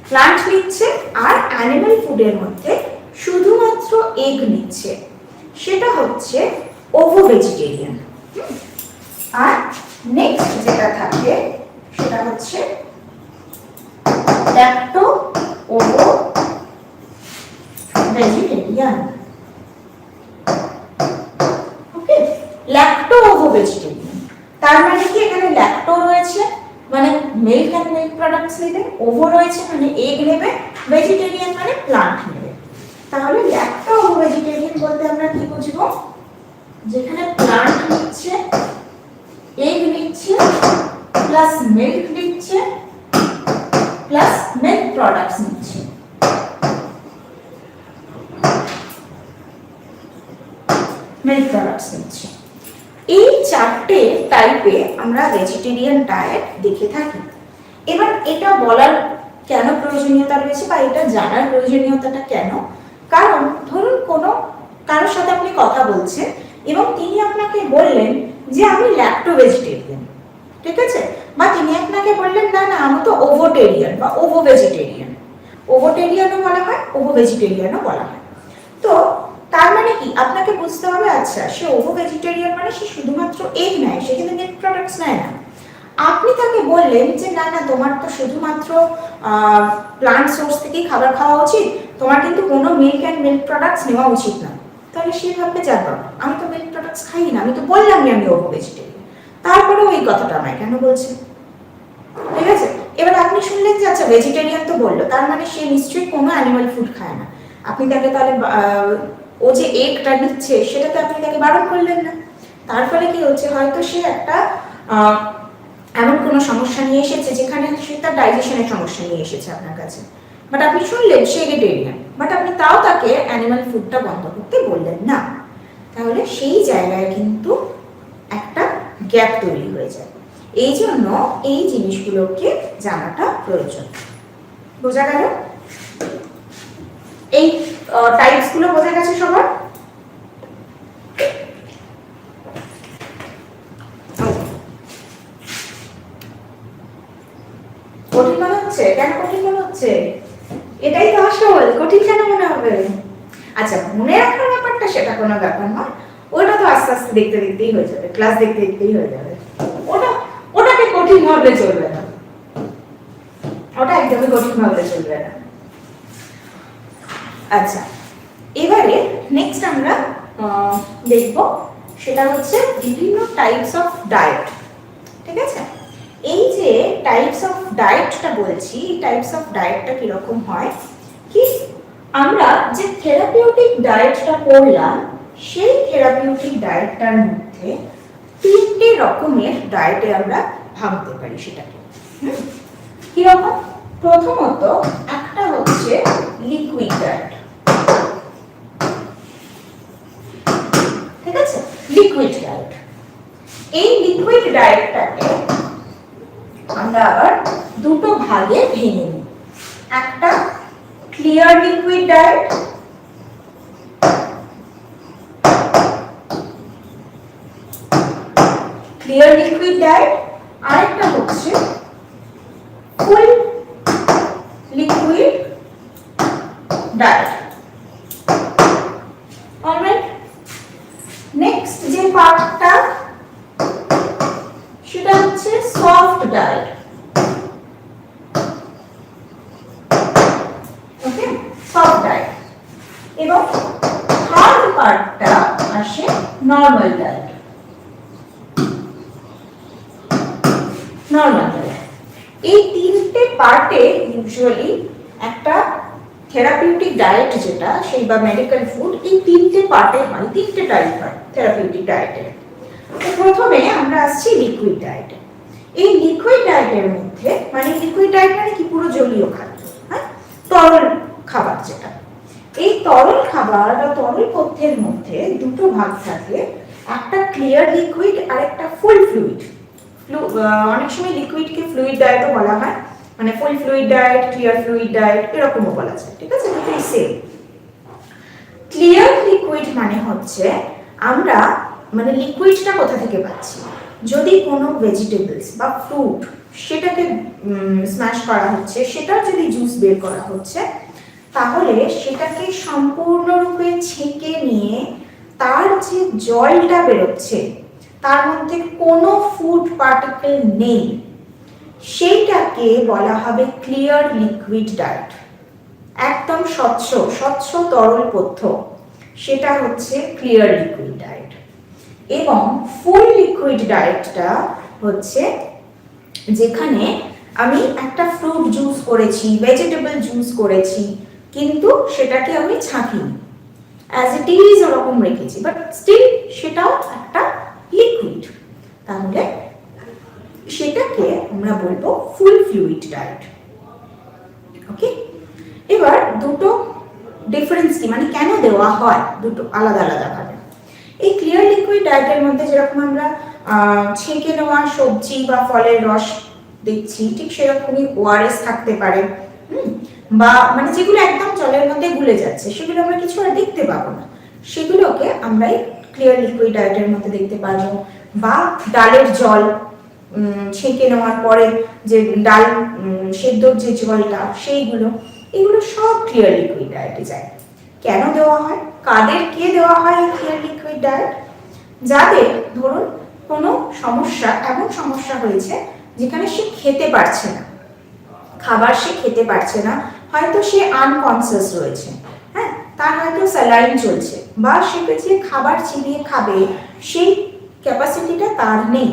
প্লান্ট নিচ্ছে আর অ্যানিমাল ফুডের মধ্যে শুধুমাত্র এগ নিচ্ছে, সেটা হচ্ছে ওভো ভেজিটেরিয়ান। আর নেক্সট যেটা থাকে সেটা হচ্ছে ল্যাক্টো ওভো ভেজিটেরিয়ান। ওকে, ল্যাক্টো ওভো ভেজিটেরিয়ান তার মানে কি এখানে ল্যাক্টো রয়েছে মানে মিল্ক এন্ড মিল্ক প্রোডাক্টস নেবে, ওভো রয়েছে মানে এগ নেবে, ভেজিটেরিয়ান মানে প্লান্ট নেবে। তাহলে ল্যাক্টো ওভো ভেজিটেরিয়ান বলতে আমরা কি বুঝবো? যেখানে প্লান্ট নিচ্ছে, এগ নিচ্ছে প্লাস মিল্ক নিচ্ছে প্লাস মিল্ক প্রোডাক্টস নিচ্ছে। মিল্ক প্রোডাক্টস নিচ্ছে। এই চারটে টাইপে আমরা ভেজিটেরিয়ান ডায়েট দেখে থাকি। এবার এটা বলার কেন প্রয়োজনীয়তা রয়েছে বা এটা জানার প্রয়োজনীয়তাটা কেন? কারণ ধরুন কোনো কারোর সাথে আপনি কথা বলছেন এবং তিনি আপনাকে বললেন যে আমি ল্যাক্টো ভেজিটেরিয়ান, ঠিক আছে, বা তিনি আপনাকে বললেন না না আমি তো ওভোটেরিয়ান বা ওভো ভেজিটেরিয়ান। ওভোটেরিয়ানও বলা হয়, ওভো ভেজিটেরিয়ানও বলা হয়। তো তার মানে কি আপনাকে বুঝতে হবে, আচ্ছা সে ওভো ভেজিটেরিয়ান মানে সে শুধুমাত্র এগ নেয়, সে কিন্তু মিল্ক প্রোডাক্টস নেয় না। আপনি তাকে বললেন যে না না তোমার তো শুধুমাত্র প্লান্ট সোর্স থেকেই খাবার খাওয়া উচিত, তোমার কিন্তু কোনো মিল্ক অ্যান্ড মিল্ক প্রোডাক্টস নেওয়া উচিত না। তাহলে সে ভাববে যাক বাবা আমি তো মিল্ক প্রোডাক্টস খাই না, আমি তো বললামই আমি ওভো ভেজিটেরিয়ান, তারপরেও এই কথাটা আমায় কেন বলছে? ঠিক আছে, এবার আপনি শুনলেন যে আচ্ছা ভেজিটেরিয়ান তো বললো, তার মানে সে নিশ্চয়ই কোনো অ্যানিমাল ফুড খায় না। আপনি তাকে তাহলে ও যে এগটা নিচ্ছে সেটাতে আপনি তাকে বারণ করলেন না। তার ফলে কি হচ্ছে, হয়তো সে একটা এমন কোনো সমস্যা নিয়ে এসেছে যেখানে সে তার ডাইজেশনের সমস্যা নিয়ে এসেছে আপনার কাছে, বাট আপনি শুনলেন সে ভেজিটেরিয়ান, বাট আপনি তাও তাকে অ্যানিমাল ফুডটা বন্ধ করতে বললেন না। তাহলে সেই জায়গায় কিন্তু একটা গ্যাপ তৈরি হয়ে যায়। এই জন্য এই জিনিসগুলোকে জানাটা প্রয়োজন। বোঝা গেল? এই টাইপস গুলো বোঝা গেছে সবার? কঠিন মনে হচ্ছে? কেন কঠিন মনে হচ্ছে? এটাই তো আসল, কঠিন কেন মনে হবে? আচ্ছা, মনে রাখার ব্যাপারটা সেটা কোনো ব্যাপার না, ওটা তো আস্তে আস্তে দেখতে দেখতেই হয়ে যাবে, ক্লাস দেখতে দেখতেই হয়ে যাবে। ওটাকে কঠিন ভাবলে চলবে না, ওটা একদমই কঠিন ভাবলে চলবে না। আচ্ছা, এবারে নেক্সট আমরা দেখব সেটা হচ্ছে বিভিন্ন টাইপস অফ ডায়েট। ঠিক আছে? এই যে টাইপস অফ ডায়েটটা বলছি, এই টাইপস অফ ডায়েটটা কিরকম হয় কি, আমরা যে থেরাপিউটিক ডায়েটটা পড়লাম সেই থেরাপিউটিক ডায়েটটার মধ্যে তিনটে রকমের ডায়েটে আমরা ভাবতে পারি সেটাকে। কিরকম? প্রথমত একটা হচ্ছে লিকুইড ডায়েট। ঠিক আছে? Liquid diet. এই লিকুইড ডায়েটটাকে আমরা আবার দুটো ভাগে ভেঙে নিই। একটা clear liquid diet, clear liquid diet, আরেকটা হচ্ছে ফুল লিকুইড ডায়েট। অলরাইট, নেক্সট যে পার্টটা সেটা হচ্ছে সফট ডায়েট। ওকে, সফট ডায়েট। এবং থার্ড পার্টটা আসে নরমাল ডায়েট। নরমাল ডায়েট, এই তিনটে পার্টে ইউজুয়ালি একটা থেরাপিউটিক ডায়েট যেটা সেই বা মেডিকেল ফুড, এই তিনটে পার্টে হয়, তিনটে টাইপ হয় থেরাপিউটিক ডায়েটে। প্রথমে আমরা আসছি লিকুইড ডায়েটে। এই লিকুইড ডায়েটের মধ্যে, মানে লিকুইড ডায়েট মানে কি, পুরো জলীয় খাদ্য, হ্যাঁ, তরল খাবার যেটা। এই তরল খাবার বা তরল পথ্যের মধ্যে দুটো ভাগ থাকে, একটা ক্লিয়ার লিকুইড আর একটা ফুল ফ্লুইড। অনেক সময় লিকুইডকে ফ্লুইড ডায়েটও বলা হয়, মানে full fluid diet, clear fluid diet এরকমও বলা যায়। ঠিক আছে? দুটোই সেম। ক্লিয়ার লিকুইড মানে হচ্ছে আমরা, মানে লিকুইডটা কোথা থেকে পাচ্ছি, যদি কোনো ভেজিটেবলস বা ফ্রুট সেটাকে স্ম্যাশ করা হচ্ছে, সেটার যদি জুস বের করা হচ্ছে, তাহলে সেটাকে সম্পূর্ণরূপে ছেঁকে নিয়ে তার যে জলটা বেরোচ্ছে তার মধ্যে কোনো ফুড পার্টিকেল নেই, সেইটাকে বলা হবে ক্লিয়ার লিকুইড ডায়েট। একদম স্বচ্ছ স্বচ্ছ তরল পথ্য, সেটা হচ্ছে ক্লিয়ার লিকুইড ডায়েট। এবং ফুল লিকুইড ডায়েটটা হচ্ছে যেখানে আমি একটা ফ্রুট জুস করেছি, ভেজিটেবল জুস করেছি, কিন্তু সেটাকে আমি ছাঁকিনি, অ্যাজ ইট ইজ ওরকম রেখেছি, বাট স্টিল সেটাও একটা লিকুইড, তাহলে সেটাকে আমরা বলবো ফুল ফ্লুইড ডায়েট। ওকে, এবার দুটো ডিফারেন্স কি, মানে কেন দেওয়া হয় দুটো আলাদা আলাদা ভাবে। এই ক্লিয়ার লিকুইড ডায়েটের মধ্যে যেরকম আমরা ছেঁকে নেওয়া সবজি বা ফলের রস দেখছি, ঠিক সেরকমই ওআরএস থাকতে পারে, বা মানে যেগুলো একদম জলের মধ্যে গুলে যাচ্ছে, সেগুলো আমরা কিছু আর দেখতে পাবো না, সেগুলোকে আমরা এই ক্লিয়ার লিকুইড ডায়েটের মধ্যে দেখতে পাবো। বা ডালের জল ছেঁকে নেওয়ার পরে যে ডাল সেদ্ধর যে জলটা, সেইগুলো, এগুলো সব ক্লিয়ার লিকুইড ডায়েটে যায়। কেন দেওয়া হয়, কাদেরকে দেওয়া হয় এই ক্লিয়ার লিকুইড ডায়েট? যাদের ধরুন কোনো সমস্যা, এমন সমস্যা হয়েছে যেখানে সে খেতে পারছে না, খাবার সে খেতে পারছে না, হয়তো সে আনকনসিয়াস রয়েছে, হ্যাঁ, তার হয়তো স্যালাইন চলছে, বা সে যে খাবার চিবিয়ে খাবে সেই ক্যাপাসিটিটা তার নেই,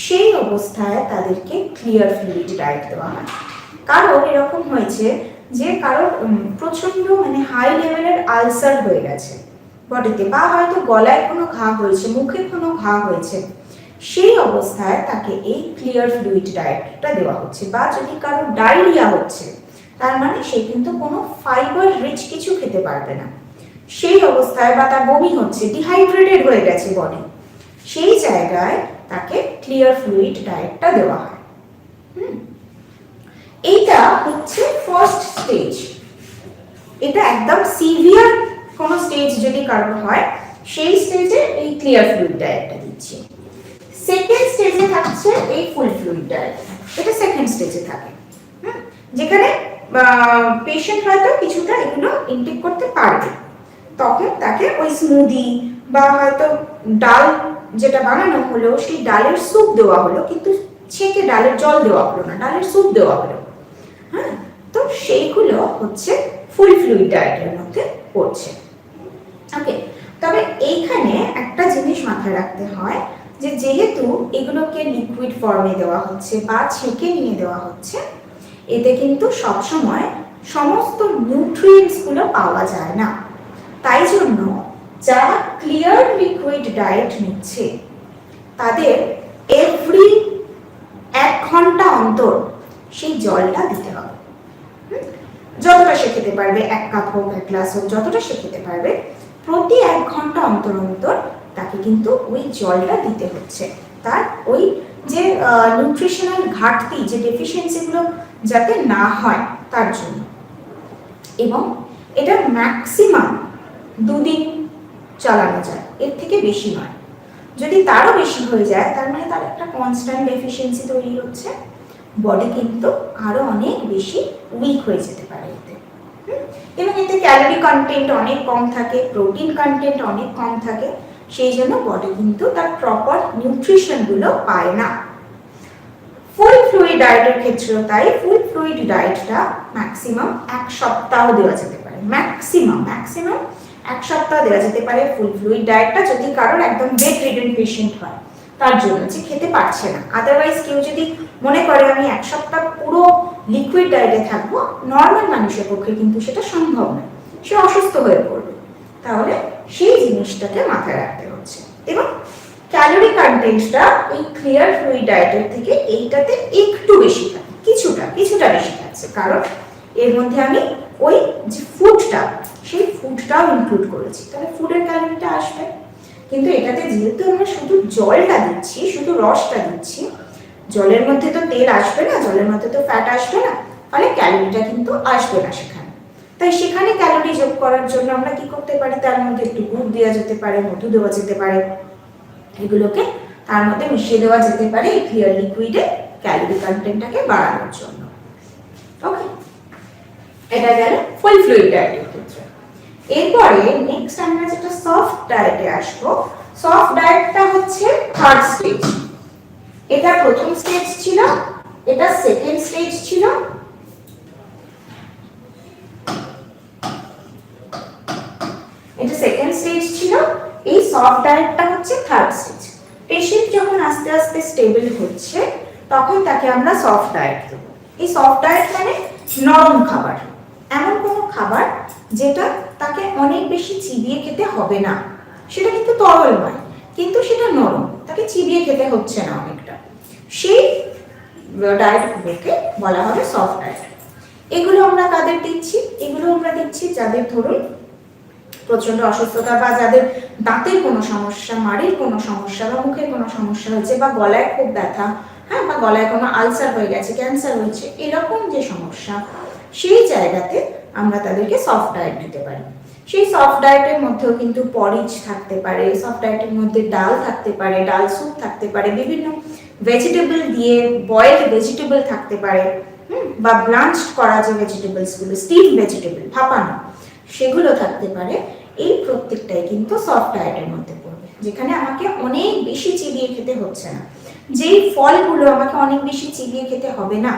সেই অবস্থায় তাদেরকে ক্লিয়ার ফ্লুইড ডায়েট দেওয়া হয়। কারণ এরকম হয়েছে যে কারোর প্রচন্ড মানে হাই লেভেলের আলসার হয়ে গেছে বডিতে, বা হয়তো গলায় কোনো ঘা হয়েছে, মুখে কোনো ঘা হয়েছে, সেই অবস্থায় তাকে এই ক্লিয়ার ফ্লুইড ডায়েটটা দেওয়া হচ্ছে। বা যদি কারোর ডায়রিয়া হচ্ছে, তার মানে সে কিন্তু কোনো ফাইবার রিচ কিছু খেতে পারবে না, সেই অবস্থায়, বা তার বমি হচ্ছে, ডিহাইড্রেটেড হয়ে গেছে বডি, সেই জায়গায় তাকে ক্লিয়ার ফ্লুইড ডায়েটটা দেওয়া হয়। এইটা হচ্ছে ফার্স্ট স্টেজ। এটা একদম সিভিয়ার কোন স্টেজ যদি কারণ হয় সেই স্টেজে এই ক্লিয়ার ফ্লুইড ডায়েটটা দিচ্ছি। সেকেন্ড স্টেজে থাকছে এই ফুল ফ্লুইড ডায়েট, এটা সেকেন্ড স্টেজে থাকে, যেখানে পেশেন্ট হয়তো কিছুটা এগুলো ইনটেক করতে পারবে, তখন তাকে ওই স্মুদি বা হয়তো ডাল যেটা বানানো হলো সেই ডালের স্যুপ দেওয়া হলো, কিন্তু ছেঁকে ডালের জল দেওয়া হলো না, ডালের স্যুপ দেওয়া হলো। হ্যাঁ, তো সেইগুলো হচ্ছে ফুল ফ্লুইড ডায়েটের মধ্যে পড়ছে। ওকে, তবে এইখানে একটা জিনিস মাথায় রাখতে হয় যে যেহেতু এগুলোকে লিকুইড ফর্মে দেওয়া হচ্ছে বা ছেঁকে নিয়ে দেওয়া হচ্ছে, এতে কিন্তু সবসময় সমস্ত নিউট্রিয়েন্টস গুলো পাওয়া যায় না। তাই জন্য যারা ক্লিয়ার লিকুইড ডায়েট নিচ্ছে তাদের এভরি 1 ঘন্টা অন্তর সেই জলটা দিতে হবে। যতটা সে খেতে পারবে, 1 কাপ হোক 1 গ্লাস হোক, যতটা সে খেতে পারবে, প্রতি 1 ঘন্টা অন্তর অন্তর তাকে কিন্তু ওই জলটা দিতে হচ্ছে। তার ওই যে নিউট্রিশনাল ঘাটতি, যে ডেফিসিয়েন্সিগুলো যাতে না হয় তার জন্য। এবং এটা ম্যাক্সিমাম 2 দিন চালানো যায়, এর থেকে বেশি নয়। যদি তারও বেশি হয়ে যায় তার মানে তার একটা কনস্ট্যান্ট ডেফিসিয়েন্সি তৈরি হচ্ছে, বডি কিন্তু আরো অনেক বেশি উইক হয়ে যেতে পারে এতে। এবং এতে ক্যালোরি কন্টেন্ট অনেক কম থাকে, প্রোটিন কন্টেন্ট অনেক কম থাকে, সেই জন্য বডি কিন্তু তার প্রপার নিউট্রিশন গুলো পায় না। ফুল ফ্লুইড ডায়েটের ক্ষেত্রেও তাই, ফুল ফ্লুইড ডায়েটটা ম্যাক্সিমাম 1 সপ্তাহ দেওয়া যেতে পারে, ম্যাক্সিমাম 1 সপ্তাহ দেওয়া যেতে পারে ফুল ফ্লুইড ডায়েটটা, যদি কারোর একদম বেড রিডেন পেশেন্ট হয় তার জন্য, যে খেতে পারছে না। আদারওয়াইজ কেউ যদি মনে করে আমি 1 সপ্তাহ পুরো লিকুইড ডায়েটে থাকবো, নর্মাল মানুষের পক্ষে কিন্তু সেটা সম্ভব নয়, সে অসুস্থ হয়ে পড়বে। তাহলে সেই জিনিসটাকে মাথায় রাখতে হচ্ছে। এবং ক্যালোরি কন্টেন্টটা এই ক্লিয়ার ফ্লুইড ডায়েটের থেকে এইটাতে একটু বেশি থাকে, কিছুটা বেশি থাকছে, কারণ এর মধ্যে আমি ওই যে ফুডটা, সেই ফুডটাও ইনক্লুড করেছি, তাহলে ফুডের ক্যালোরিটা আসবে। কিন্তু এটাতে যেহেতু আমরা শুধু জলটা দিচ্ছি, শুধু রসটা দিচ্ছি, জলের মধ্যে তো তেল আসবে না, জলের মধ্যে তো ফ্যাট আসবে না, ফলে ক্যালোরিটা কিন্তু আসবে না সেখানে। তাই সেখানে ক্যালোরি যোগ করার জন্য আমরা কি করতে পারি, তার মধ্যে একটু গুড় দেওয়া যেতে পারে, মধু দেওয়া যেতে পারে, এগুলোকে তার মধ্যে মিশিয়ে দেওয়া যেতে পারে এই ক্লিয়ার লিকুইডে ক্যালোরি কন্টেন্টটাকে বাড়ানোর জন্য। ওকে, এটা গেল ফুল ফ্লুইড ডায়েটের ক্ষেত্রে। এরপরে নেক্সট আমরা যেটা সফট ডায়েটে আসবো, সফট ডায়েটটা হচ্ছে থার্ড স্টেজ। এটা প্রথম স্টেজ ছিল, এটা সেকেন্ড স্টেজ ছিল, এটা সেকেন্ড স্টেজ ছিল, এই সফট ডায়েটটা হচ্ছে থার্ড স্টেজ। পেশেন্ট যখন আস্তে আস্তে স্টেবল হচ্ছে তখন তাকে আমরা সফট ডায়েট দেবো। এই সফট ডায়েট মানে নরম খাবার, এমন কোনো খাবার যেটা তাকে অনেক বেশি চিবিয়ে খেতে হবে না, সেটা কিন্তু তরল নয় কিন্তু সেটা নরম, তাকে চিবিয়ে খেতে হচ্ছে না অনেকটা, সেই ডায়েটগুলোকে বলা হবে সফট ডায়েট। এগুলো আমরা কাদের দিচ্ছি, এগুলো আমরা দিচ্ছি যাদের ধরুন প্রচন্ড অসুস্থতা, বা যাদের দাঁতের কোনো সমস্যা, মাড়ির কোনো সমস্যা, বা মুখের কোনো সমস্যা হয়েছে, বা গলায় খুব ব্যথা, হ্যাঁ, বা গলায় কোনো আলসার হয়ে গেছে, ক্যান্সার হয়েছে, এরকম যে সমস্যা, সেই জায়গাতে আমরা তাদেরকে সফট ডায়েট দিতে পারি। সেই সফট ডায়েটের মধ্যেও কিন্তু পরিচ থাকতে পারে, সফট ডায়েটের মধ্যে ডাল থাকতে পারে, ডাল স্যুপ থাকতে পারে, বিভিন্ন ভেজিটেবল দিয়ে বয়েলড ভেজিটেবল থাকতে পারে, বা ব্লাঞ্চড করা যে ভেজিটেবলসগুলো, স্টিম ভেজিটেবল ভাপানো, সেগুলো থাকতে পারে। এই প্রত্যেকটাই কিন্তু সফট ডায়েটের মধ্যে পড়বে, যেখানে আমাকে অনেক বেশি চিবিয়ে খেতে হচ্ছে না, যেই ফলগুলো আমাকে অনেক বেশি চিবিয়ে খেতে হবে না,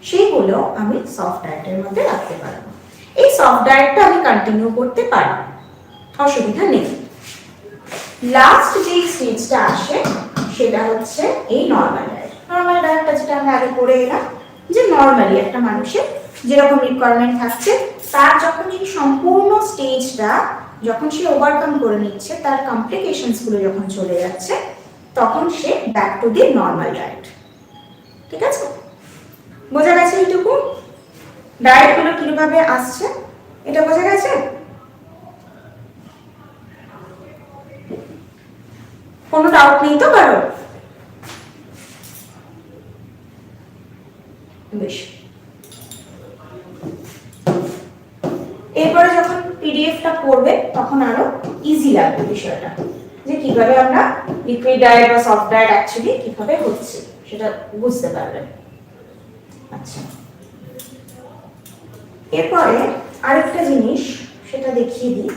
সেইগুলো আমি সফট ডায়েটের মধ্যে রাখতে পারবো। এই সফট ডায়েটটা আমি কন্টিনিউ করতে পারবো, অসুবিধা নেই। লাস্ট যে স্টেজটা আসে সেটা হচ্ছে এই নর্মাল ডায়েট। নর্মাল ডায়েটটা যেটা আমরা আগে করে এলাম, যে নর্মালি একটা মানুষের যেরকম রিকোয়ারমেন্ট থাকছে, তার যখন এই সম্পূর্ণ স্টেজটা যখন সে ওভারকাম করে নিচ্ছে, তার কমপ্লিকেশনস গুলো যখন চলে যাচ্ছে, তখন সে back to the normal diet. ঠিক আছে, বোঝা গেছে এইটুকু? ডায়েট গুলো কিভাবে আসছে এটা বোঝা গেছে? কোনো ডাউট নেই তো কারো? বেশ, এরপরে যখন পিডিএফটা পড়বে তখন আরো ইজি লাগবে বিষয়টা, যে কিভাবে আমরা লিকুইড ডায়েট বা সফট ডায়েট অ্যাকচুয়ালি কিভাবে হচ্ছে সেটা বুঝতে পারবেন। আচ্ছা, এরপরে আরেকটা জিনিস সেটা দেখিয়ে দিই।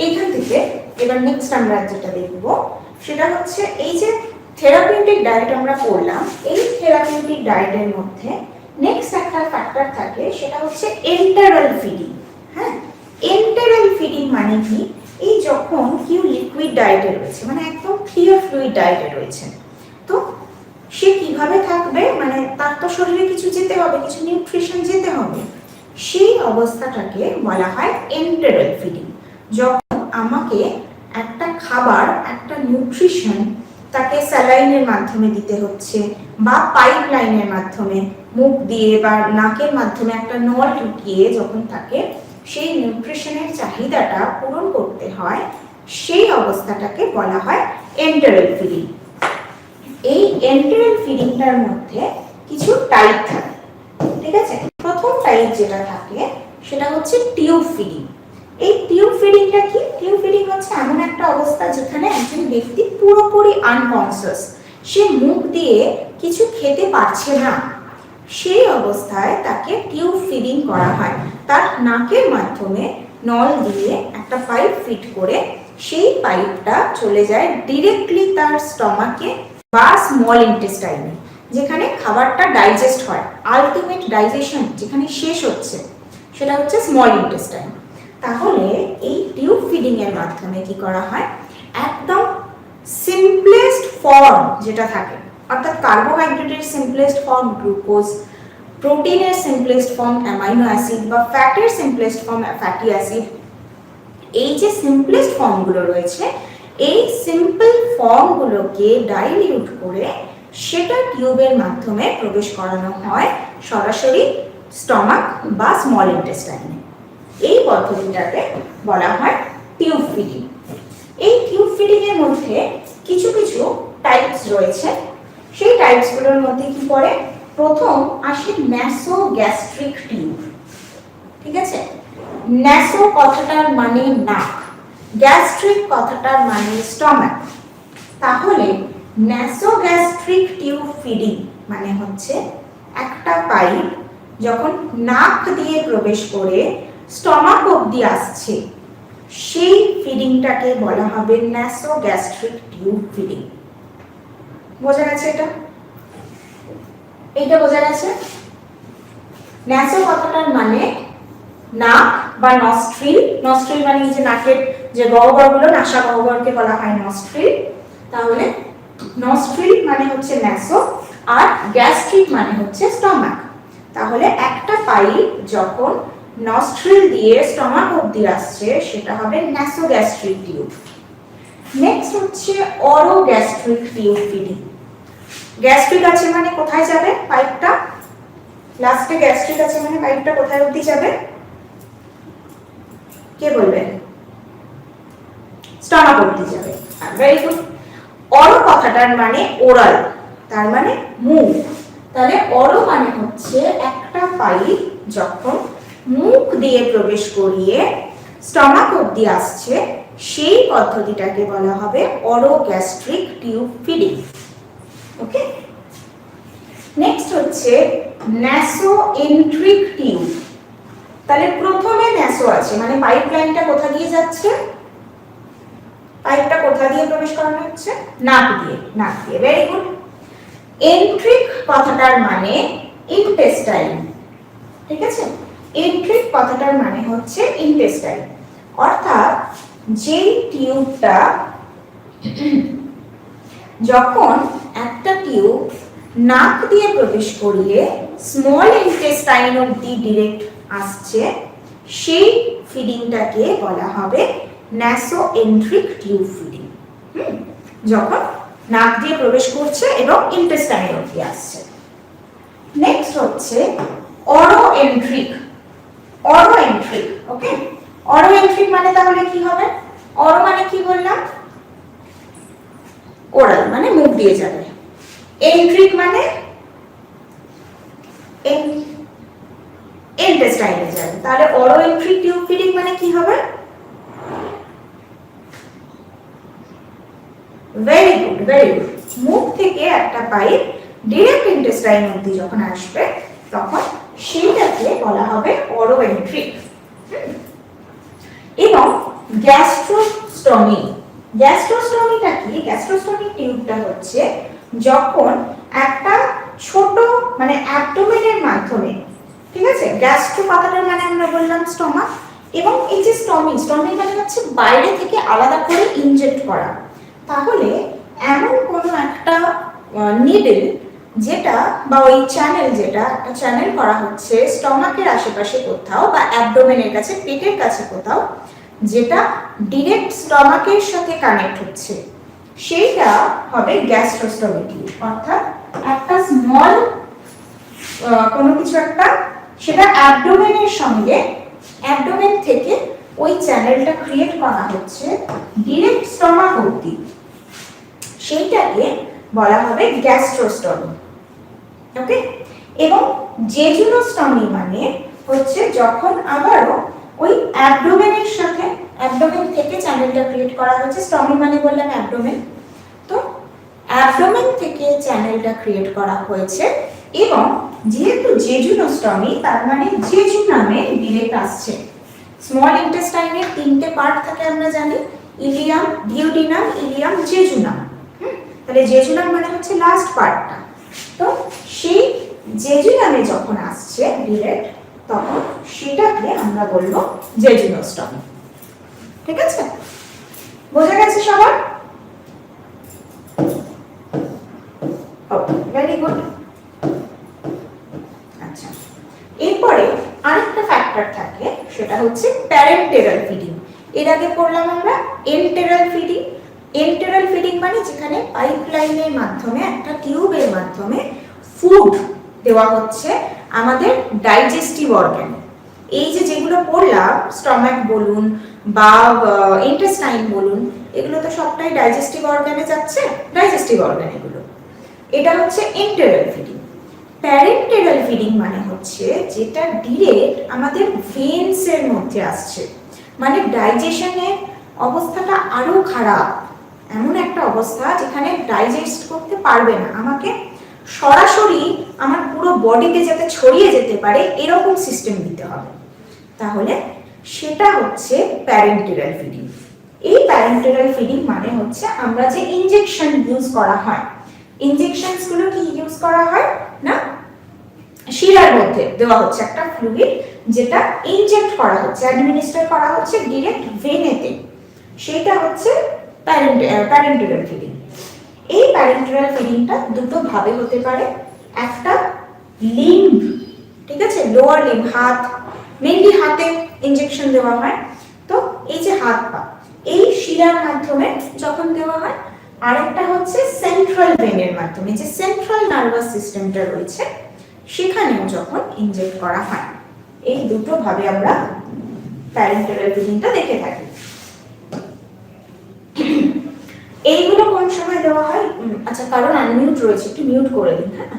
এইখান থেকে এবার নেক্সট আমরা যেটা দেখব সেটা হচ্ছে এই যে থেরাপিউটিক ডায়েট আমরা পড়লাম, এই থেরাপিউটিক ডায়েটের মধ্যে নেক্সট একটা ফ্যাক্টর থাকে, সেটা হচ্ছে এন্টারাল ফিডিং। হ্যাঁ, এন্টারাল ফিডিং মানে কি? এই যখন কেউ লিকুইড ডায়েটে রয়েছে, মানে একদম ক্লিয়ার ফ্লুইড ডায়েটে রয়েছে, তো সে কিভাবে থাকবে, মানে তার তো শরীরে কিছু যেতে হবে, কিছু নিউট্রিশন যেতে হবে, সেই অবস্থাটাকে বলা হয় এন্টারাল ফিডিং। যখন আমাকে একটা খাবার, একটা নিউট্রিশন তাকে স্যালাইনের মাধ্যমে দিতে হচ্ছে, বা পাইপ লাইনের মাধ্যমে মুখ দিয়ে বা নাকের মাধ্যমে একটা নল ঢুকিয়ে যখন তাকে সেই নিউট্রিশনের চাহিদাটা পূরণ করতে হয়, সেই অবস্থাটাকে বলা হয় এন্টারাল ফিডিং। এই এন্টারাল ফিডিংটার মধ্যে কিছু টাইপ থাকে, ঠিক আছে? প্রথম টাইপ যেটা থাকে সেটা হচ্ছে টিউব ফিডিং। এই টিউব ফিডিংটা কি? টিউব ফিডিং হচ্ছে এমন একটা অবস্থা যেখানে একজন ব্যক্তি পুরোপুরি আনকনসিয়াস, সে মুখ দিয়ে কিছু খেতে পারছে না, সেই অবস্থায় তাকে টিউব ফিডিং করা হয়। তার নাকের মাধ্যমে নল দিয়ে একটা পাইপ ফিট করে সেই পাইপটা চলে যায় ডিরেক্টলি তার স্টমাকে বা স্মল ইন্টেস্টাইনে, যেখানে খাবারটা ডাইজেস্ট হয়। আলটিমেট ডাইজেশন যেখানে শেষ হচ্ছে সেটা হচ্ছে স্মল ইন্টেস্টাইন। তাহলে এই টিউব ফিডিং এর মাধ্যমে কি করা হয়, একদম সিম্পলেস্ট ফর্ম যেটা থাকে, অর্থাৎ কার্বোহাইড্রেটের সিম্পলেস্ট ফর্ম গ্লুকোজ, প্রোটিনের সিম্পলেস্ট ফর্ম অ্যামাইনো অ্যাসিড, বা ফ্যাটের সিম্পলেস্ট ফর্ম ফ্যাটি অ্যাসিড, এই যে সিম্পলেস্ট ফর্মগুলো রয়েছে, এই সিম্পল ফর্মগুলোকে ডাইলিউট করে সেটা টিউবের মাধ্যমে প্রবেশ করানো হয় সরাসরি স্টমাক বা স্মল ইন্টেস্টাইনে। এই পদ্ধতিটাকে বলা হয় টিউব ফিডিং। এই টিউব ফিডিং এর মধ্যে কিছু কিছু টাইপস রয়েছে। সেই টাইপসগুলোর মধ্যে কি পড়ে? প্রথম আসে ন্যাসোগ্যাস্ট্রিক টিউব, ঠিক আছে? ন্যাসো কথাটার মানে নাক, গ্যাস্ট্রিক কথাটার মানে স্টমাক। তাহলে ন্যাসোগ্যাস্ট্রিক টিউব ফিডিং মানে হচ্ছে একটা পাইপ যখন নাক দিয়ে প্রবেশ করে স্টমাক অবধি আসছে, সেই ফিডিংটাকে বলা হবে ন্যাসোগ্যাস্ট্রিক টিউব ফিডিং। বোঝা গেছে? এটা বোঝা গেছে? ন্যাসো কথাটার মানে নাক বা নস্ট্রিল, নস্ট্রিল মানে এই যে নাকের যে গহ্বরগুলো, নাসা গহ্বরকে বলা হয় নস্ট্রিল। তাহলে নস্ট্রিল মানে হচ্ছে ন্যাসো, আর গ্যাস্ট্রিক মানে হচ্ছে স্টমাক। তাহলে একটা পাইপ যখন নস্ট্রিল দিয়ে স্টমাক অবধি আসছে সেটা হবে ন্যাসোগ্যাস্ট্রিক টিউব। নেক্সট হচ্ছে অরোগ্যাস্ট্রিক টিউব ফিডিং। গ্যাস্ট্রিক আছে মানে কোথায় যাবে পাইপটা? লাস্টে গ্যাস্ট্রিক আছে মানে পাইপটা কোথায় অবধি যাবে? কে বলবেন? স্টমাক অবধি যাবে। Very good. অরো কথাটার মানে ওরাল, তার মানে মুখ। তাহলে অরো মানে হচ্ছে একটা পাইপ যখন মুখ দিয়ে প্রবেশ করিয়ে স্টমাক অবধি আসছে, সেই পদ্ধতিটাকে বলা হবে অরোগ্যাস্ট্রিক টিউব ফিডিং। ওকে, নেক্সট হচ্ছে ন্যাসোএন্ট্রিক টিউব। তাহলে প্রথমে ন্যাসো আছে মানে পাইপ লাইনটা কোথা দিয়ে যাচ্ছে? পাইপটা কোথা দিয়ে প্রবেশ করানো হচ্ছে? নাক দিয়ে, নাক দিয়ে। Very good. এন্ট্রিক কথাটার মানে ইন্টেস্টাইন, ঠিক আছে? এন্ট্রিক কথাটার মানে হচ্ছে ইন্টেস্টাইন, অর্থাৎ যেই টিউবটা, যখন একটা টিউব নাক দিয়ে প্রবেশ করিয়ে স্মল ইন্টেস্টাইন অবধি ডিরেক্ট আসছে, সেই ফিডিংটাকে বলা হবে ন্যাসোএন্ট্রিক টিউব ফিডিং। যখন নাক দিয়ে প্রবেশ করছে এবং ইন্টেস্টাইন অবধি আসছে। নেক্সট হচ্ছে অরোএন্ট্রিক। অরোএন্ট্রিক, ওকে। অরোএন্ট্রিক মানে তাহলে কি হবে? অরো মানে কি বললাম? ওরাল, মানে মুখ দিয়ে যাবে। এন্ট্রিক মানে ইন্টেস্টাইনে যাবে। তাহলে অরোএন্ট্রিক টিউব ফিডিং মানে কি হবে? Very good, very good. মুখ থেকে একটা পাইপ ডিরেক্ট ইন্টেস্টাইন অবধি যখন আসবে তখন সেইটাকে বলা হবে অরোএন্ট্রিক। এবং গ্যাস্ট্রোস্টমি। গ্যাস্ট্রোস্টমিটা কি? গ্যাস্ট্রোস্টমিক টিউবটা হচ্ছে যখন একটা ছোট মানে অ্যাবডোমেনের মাধ্যমে, ঠিক আছে, গ্যাস্ট্রো কথাটা মানে আমরা বললাম স্টমাক, এবং এই যে স্টমি, স্টমি মানে হচ্ছে বাইরে থেকে আলাদা করে ইনজেক্ট করা। তাহলে এমন কোনো একটা নিডল যেটা বা ওই চ্যানেল, যেটা একটা চ্যানেল করা হচ্ছে স্টমাকের আশেপাশে কোথাও বা অ্যাবডোমেনের কাছে, পেটের কাছে কোথাও, যেটা ডিরেক্ট স্টমাকের সাথে কানেক্ট হচ্ছে, সেইটা হবে গ্যাস্ট্রোস্টমি টিউব। অর্থাৎ একটা স্মল কোনো কিছু একটা, সেটা অ্যাবডোমেনের সঙ্গে, অ্যাবডোমেন থেকে ওই চ্যানেলটা ক্রিয়েট করা হচ্ছে ডিরেক্ট স্টমাক অবধি, সেইটাকে বলা হবে গ্যাস্ট্রোস্টমি, ওকে। এবং জেজুনোস্টমি মানে হচ্ছে যখন আবারও ওই অ্যাবডোমেনের সাথে, অ্যাবডোমেন থেকে চ্যানেলটা ক্রিয়েট করা হচ্ছে, স্টমি মানে বললাম অ্যাবডোমেন, তো অ্যাবডোমেন থেকে চ্যানেলটা ক্রিয়েট করা হয়েছে এবং যেহেতু জেজুনোস্টমি তার মানে জেজুনামে ডিরেক্ট আসছে। স্মল ইন্টেস্টাইনের তিনটে পার্ট থাকে আমরা জানি, ইলিয়াম, ডিওডিনাম, ইলিয়াম, জেজুনাম। তাহলে জেজুনাম মানে হচ্ছে লাস্ট পার্টটা। তো সেই জেজুনামে যখন আসছে ডিরেক্ট, তখন সেটাকে আমরা বলবো জেজুনোস্টমি। ঠিক আছে, বোঝা গেছে সবার? ওকে, ভেরি গুড। আচ্ছা, এরপরে আরেকটা ফ্যাক্টর থাকে, সেটা হচ্ছে প্যারেন্টেরাল ফিডিং। এর আগে পড়লাম আমরা এন্টেরাল ফিডিং। এন্টেরাল ফিডিং মানে যেখানে পাইপলাইনের মাধ্যমে, একটা টিউবের মাধ্যমে ফুড দেওয়া হচ্ছে আমাদের ডাইজেস্টিভ অর্গানে। এই যে যেগুলো পড়লাম, স্টমাক বলুন বা ইন্টেস্টাইন বলুন, এগুলো তো সবটাই ডাইজেস্টিভ অর্গানে যাচ্ছে, ডাইজেস্টিভ অর্গান এগুলো। এটা হচ্ছে এন্টেরাল ফিডিং। প্যারেন্টেরাল ফিডিং মানে হচ্ছে যেটা ডিরেক্ট আমাদের ভেন্সের মধ্যে আসছে, মানে ডাইজেশনের অবস্থাটা আরো খারাপ, এমন একটা অবস্থা যেখানে ডাইজেস্ট করতে পারবে না, আমাকে সরাসরি আমার পুরো বডিতে যাতে ছড়িয়ে যেতে পারে এরকম সিস্টেম দিতে হবে, তাহলে সেটা হচ্ছে প্যারেন্টেরাল ফিডিং। এই প্যারেন্টেরাল ফিডিং মানে হচ্ছে আমরা যে ইনজেকশন ইউজ করা হয়, ইনজেকশনস গুলো কি ইউজ করা হয় না, শিরার মধ্যে দেওয়া হচ্ছে একটা ফ্লুইড, যেটা ইনজেক্ট করা হচ্ছে, অ্যাডমিনিস্টার করা হচ্ছে ডিরেক্ট ভেনেতে, সেটা হচ্ছে প্যারেন্টেরাল ফিডিং। এই প্যারেন্টেরাল ফিডিংটা দুটো ভাবে হতে পারে। একটা লিম্ব, ঠিক আছে, লোয়ার লিম্ব, হাত, মেইনলি হাতে ইনজেকশন দেওয়া হয়। তো এই যে হাত পা, এই শিরার মাধ্যমে যখন দেওয়া হয়। আরেকটা হচ্ছে সেন্ট্রাল ভেনের মাধ্যমে, যে সেন্ট্রাল নার্ভাস সিস্টেমটা রয়েছে সেখানেও যখন ইনজেক্ট করা হয়। এই দুটো ভাবে আমরা প্যারেন্টেরাল ফিডিংটা দেখে থাকি। এইগুলো কোন সময় দেওয়া হয়? আচ্ছা, কারণ আনমিউট রয়েছে, একটু মিউট করে দিন। হ্যাঁ,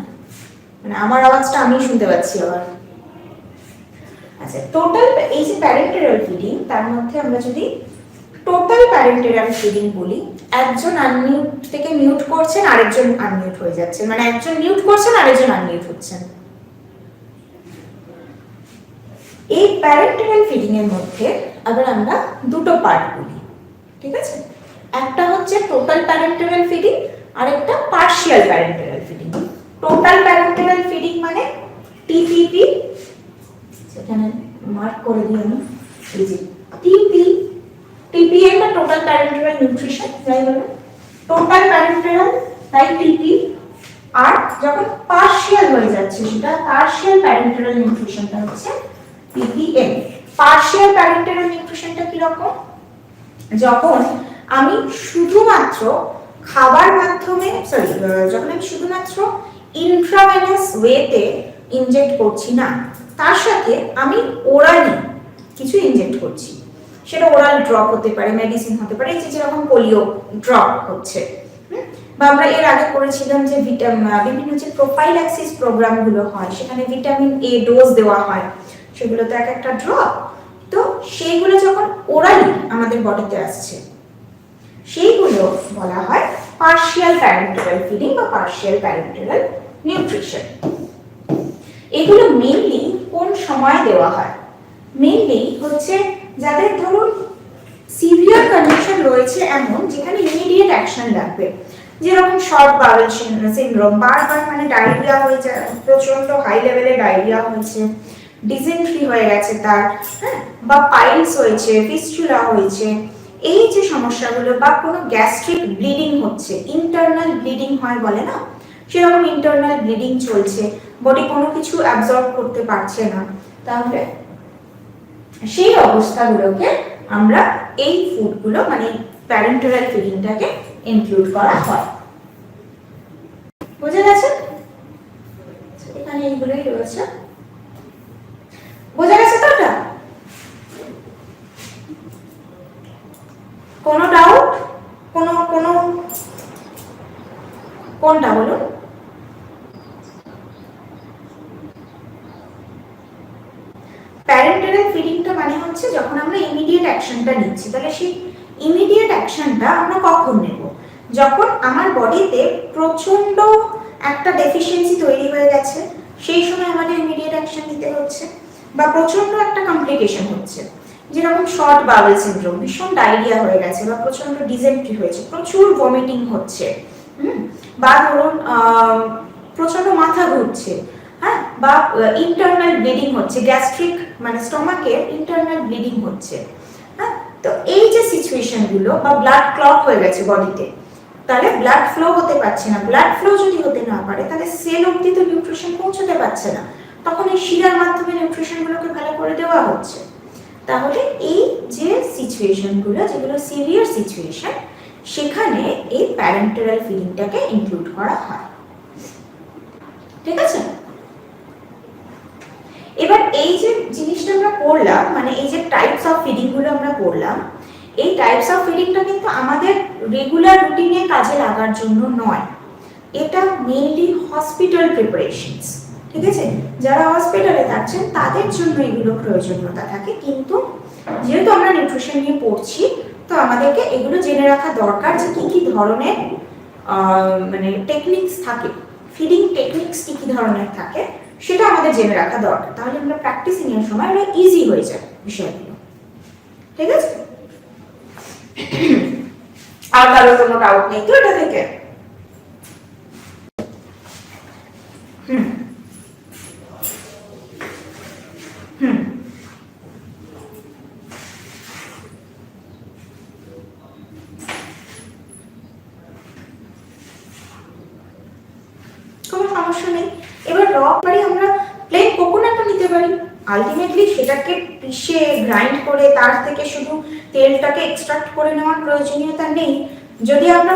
মানে আমার আওয়াজটা আমি শুনতে পাচ্ছি আবার। আচ্ছা, টোটাল এই যে প্যারেন্টেরাল ফিডিং, তার মধ্যে আমরা যদি টোটাল প্যারেন্টেরাল ফিডিং বলি, একজন আনমিউট থেকে মিউট করছেন, আরেকজন আনমিউট হয়ে যাচ্ছে, মানে একজন মিউট করছেন, আরেকজন আনমিউট হচ্ছেন। এই প্যারেন্টেরাল ফিডিং এর মধ্যে আবার আমরা দুটো পার্ট বলি, ঠিক আছে? একটা হচ্ছে টোটাল প্যারেন্টেরাল ফিডিং, আর একটা partial parenteral feeding. Total parenteral feeding মানে টিপিপি, সেখানে মার্ক করে দিই আমি, এই যে টিপি এর বা টোটাল প্যারেন্টেরাল নিউট্রিশন যাই বলে, টোটাল প্যারেন্টেরাল তাই টিপি। আর যখন পার্শিয়াল হয়ে যাচ্ছে, সেটা পার্শিয়াল প্যারেন্টাল নিউট্রিশনটা হচ্ছে PPN। পার্শিয়াল প্যারেন্টাল নিউট্রিশনটা কি রকম? যখন আমি শুধুমাত্র খাবার মাধ্যমে যখন আমি শুধুমাত্র ইন্ট্রাভেনাস ওয়েতে ইনজেক্ট করছি না, তার সাথে আমি ওরালি কিছু ইনজেক্ট করছি, সেটা ওরাল ড্রপ হতে পারে, মেডিসিন হতে পারে, যেরকম পোলিও ড্রপ হচ্ছে, বা আমরা এর আগে করেছিলাম যে বিভিন্ন যে প্রোফাইল্যাক্সিস প্রোগ্রামগুলো হয়, সেখানে ভিটামিন A ডোজ দেওয়া হয়, সেগুলো তো এক একটা ড্রপ। তো সেইগুলো যখন ওরালি আমাদের বডিতে আসছে, সেইগুলো বলা হয় পার্শিয়াল প্যারেন্টাল ফিডিং বা পার্শিয়াল প্যারেন্টাল নিউট্রিশন। এগুলো মেইনলি কোন সময় দেওয়া হয়? মেইনলি হচ্ছে যাদের ধরুন সিভিয়ার কন্ডিশন রয়েছে এমন যেখানে ইমিডিয়েট অ্যাকশন লাগবে, যেরকম শর্ট বাউল সিনড্রোম, বারবার মানে ডায়রিয়া হয়ে যায়, প্রচন্ড হাই লেভেলে ডায়রিয়া হয়েছে, ডিসেন্ট্রি হয়ে গেছে তার, হ্যাঁ, বা পাইলস হয়েছে, ফিস্চুলা হয়েছে, এই যে সমস্যাগুলো, বা কোনো গ্যাস্ট্রিক ব্লিডিং হচ্ছে, ইন্টারনাল ব্লিডিং হয় বলে না, সেরকম ইন্টারনাল ব্লিডিং চলছে, বডি কোনো কিছু অ্যাবজর্ব করতে পারছে না, তাহলে সেই অবস্থাগুলোকে আমরা এই ফুডগুলো মানে প্যারেন্টাল ফিডিংটাকে ইনক্লুড করা হয়। বুঝে গেছে? এখানে এইগুলোই রয়েছে, বোঝা গেছে তো? এটা কোনো ডাউট? কোনো কোনটা বলুন? প্যারেন্টাল ফিডিংটা মানে হচ্ছে যখন আমরা ইমিডিয়েট অ্যাকশনটা নিচ্ছি, তাহলে সেই ইমিডিয়েট অ্যাকশনটা আমরা কখন নেব? যখন আমার বডিতে প্রচন্ড একটা ডেফিসিয়েন্সি তৈরি হয়ে গেছে, সেই সময় আমাদের ইমিডিয়েট অ্যাকশন নিতে হচ্ছে, বা প্রচন্ড একটা কমপ্লিকেশন হচ্ছে, যেরকম শর্ট বাউল সিনড্রোম, ভীষণ ডায়রিয়া হয়ে গেছে, বা প্রচন্ড ডিসেন্ট্রি হয়েছে, প্রচুর ভমিটিং হচ্ছে, বা ধরুন প্রচন্ড মাথা ঘুরছে, হ্যাঁ, বা ইন্টারনাল ব্লিডিং হচ্ছে, গ্যাস্ট্রিক মানে স্টমাকের ইন্টারনাল ব্লিডিং হচ্ছে, হ্যাঁ। তো এই যে সিচুয়েশনগুলো, বা ব্লাড ক্লট হয়ে গেছে বডিতে, তাহলে ব্লাড ফ্লো হতে পারছে না, ব্লাড ফ্লো যদি হতে না পারে তাহলে সেল অবধি তো নিউট্রিশন পৌঁছতে পারছে না, তখন এই শিরার মাধ্যমে নিউট্রিশনগুলোকে ভালো করে দেওয়া হচ্ছে। তাহলে এই যে সিচুয়েশনগুলো, যেগুলো সিভিয়ার সিচুয়েশন, সেখানে এই প্যারেন্টাল ফিডিংটাকে ইনক্লুড করা হয়। ঠিক আছে? এবার এই যে জিনিসটা আমরা পড়লাম, মানে এই যে টাইপস অফ ফিডিং গুলো আমরা পড়লাম, এই টাইপস অফ ফিডিংটা কিন্তু আমাদের রেগুলার রুটিনে কাজে লাগার জন্য নয়, এটা মেইনলি হসপিটাল প্রিপারেশনস। ঠিক আছে? যারা হসপিটালে থাকছেন তাদের জন্য এগুলো প্রয়োজনীয়তা থাকে, কিন্তু যেহেতু আমরা নিউট্রিশন নিয়ে পড়ছি, তো আমাদেরকে এগুলো জেনে রাখা দরকার যে কি কি ধরনের মানে টেকনিক্স থাকে, ফিডিং টেকনিক্স কি কি ধরনের থাকে, সেটা আমাদের জেনে রাখা দরকার, তাহলে আমরা প্র্যাকটিসিং এর সময় এটা ইজি হয়ে যায় বিষয়গুলো। ঠিক আছে? আর কারো কোনো ডাউট নেই তো এটা থেকে? কোনো সমস্যা নেই। এবার র পারি আমরা প্লেন কোকোনাটও নিতে পারি, আলটিমেটলি সেটাকে পিষে গ্রাইন্ড করে তার থেকে শুধু তেলটাকে এক্সট্রাক্ট করে নেওয়ার প্রয়োজনীয়তা নেই, যদি আমরা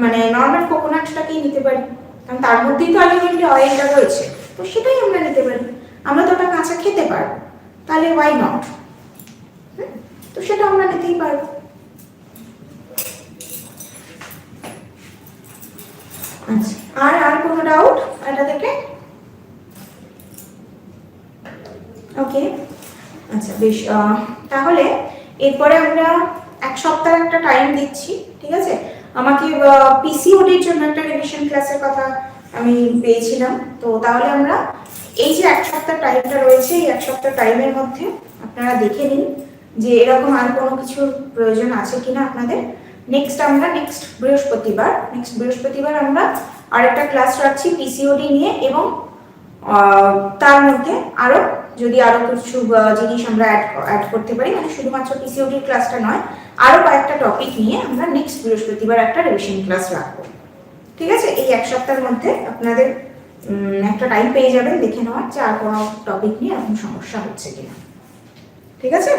মানে নর্মাল কোকোনাটটাকেই নিতে পারি, কারণ তার মধ্যেই তো আলটিমেটলি অয়েলটা রয়েছে, তো সেটাই আমরা নিতে পারি, আমরা তো ওটা কাঁচা খেতে পারবো, তাহলে ওয়াই নট, তো সেটা আমরা নিতেই পারবো। আচ্ছা, আর কোনো ডাউট এটা থেকে? ওকে, আচ্ছা বেশ, তাহলে এরপরে আমরা এক সপ্তাহ একটা টাইম দিচ্ছি। ঠিক আছে? আমাকে পিসিওডির জন্য একটা রিভিশন ক্লাসের কথা আমি পেয়েছিলাম, তো তাহলে আমরা এই যে এক সপ্তাহ টাইমটা রয়েছে, এই এক সপ্তাহ টাইমের মধ্যে আপনারা দেখে নিন যে এরকম আর কোনো কিছুর প্রয়োজন আছে কিনা আপনাদের। নেক্সট বৃহস্পতিবার আমরা আরেকটা ক্লাস রাখছি পিসিওডি নিয়ে, এবং তার মধ্যে যদি আরো কিছু জিনিস আমরা অ্যাড করতে পারি, মানে শুধুমাত্র পিসিওডির ক্লাসটা নয়, আরো কয়েকটা টপিক নিয়ে আমরা নেক্সট বৃহস্পতিবার একটা রিভিশন ক্লাস রাখবো। ঠিক আছে? এই এক সপ্তাহের মধ্যে আপনাদের একটা টাইম পেয়ে যাবেন দেখে নেওয়ার যে আর কোনো টপিক নিয়ে এরকম সমস্যা হচ্ছে কিনা। ঠিক আছে?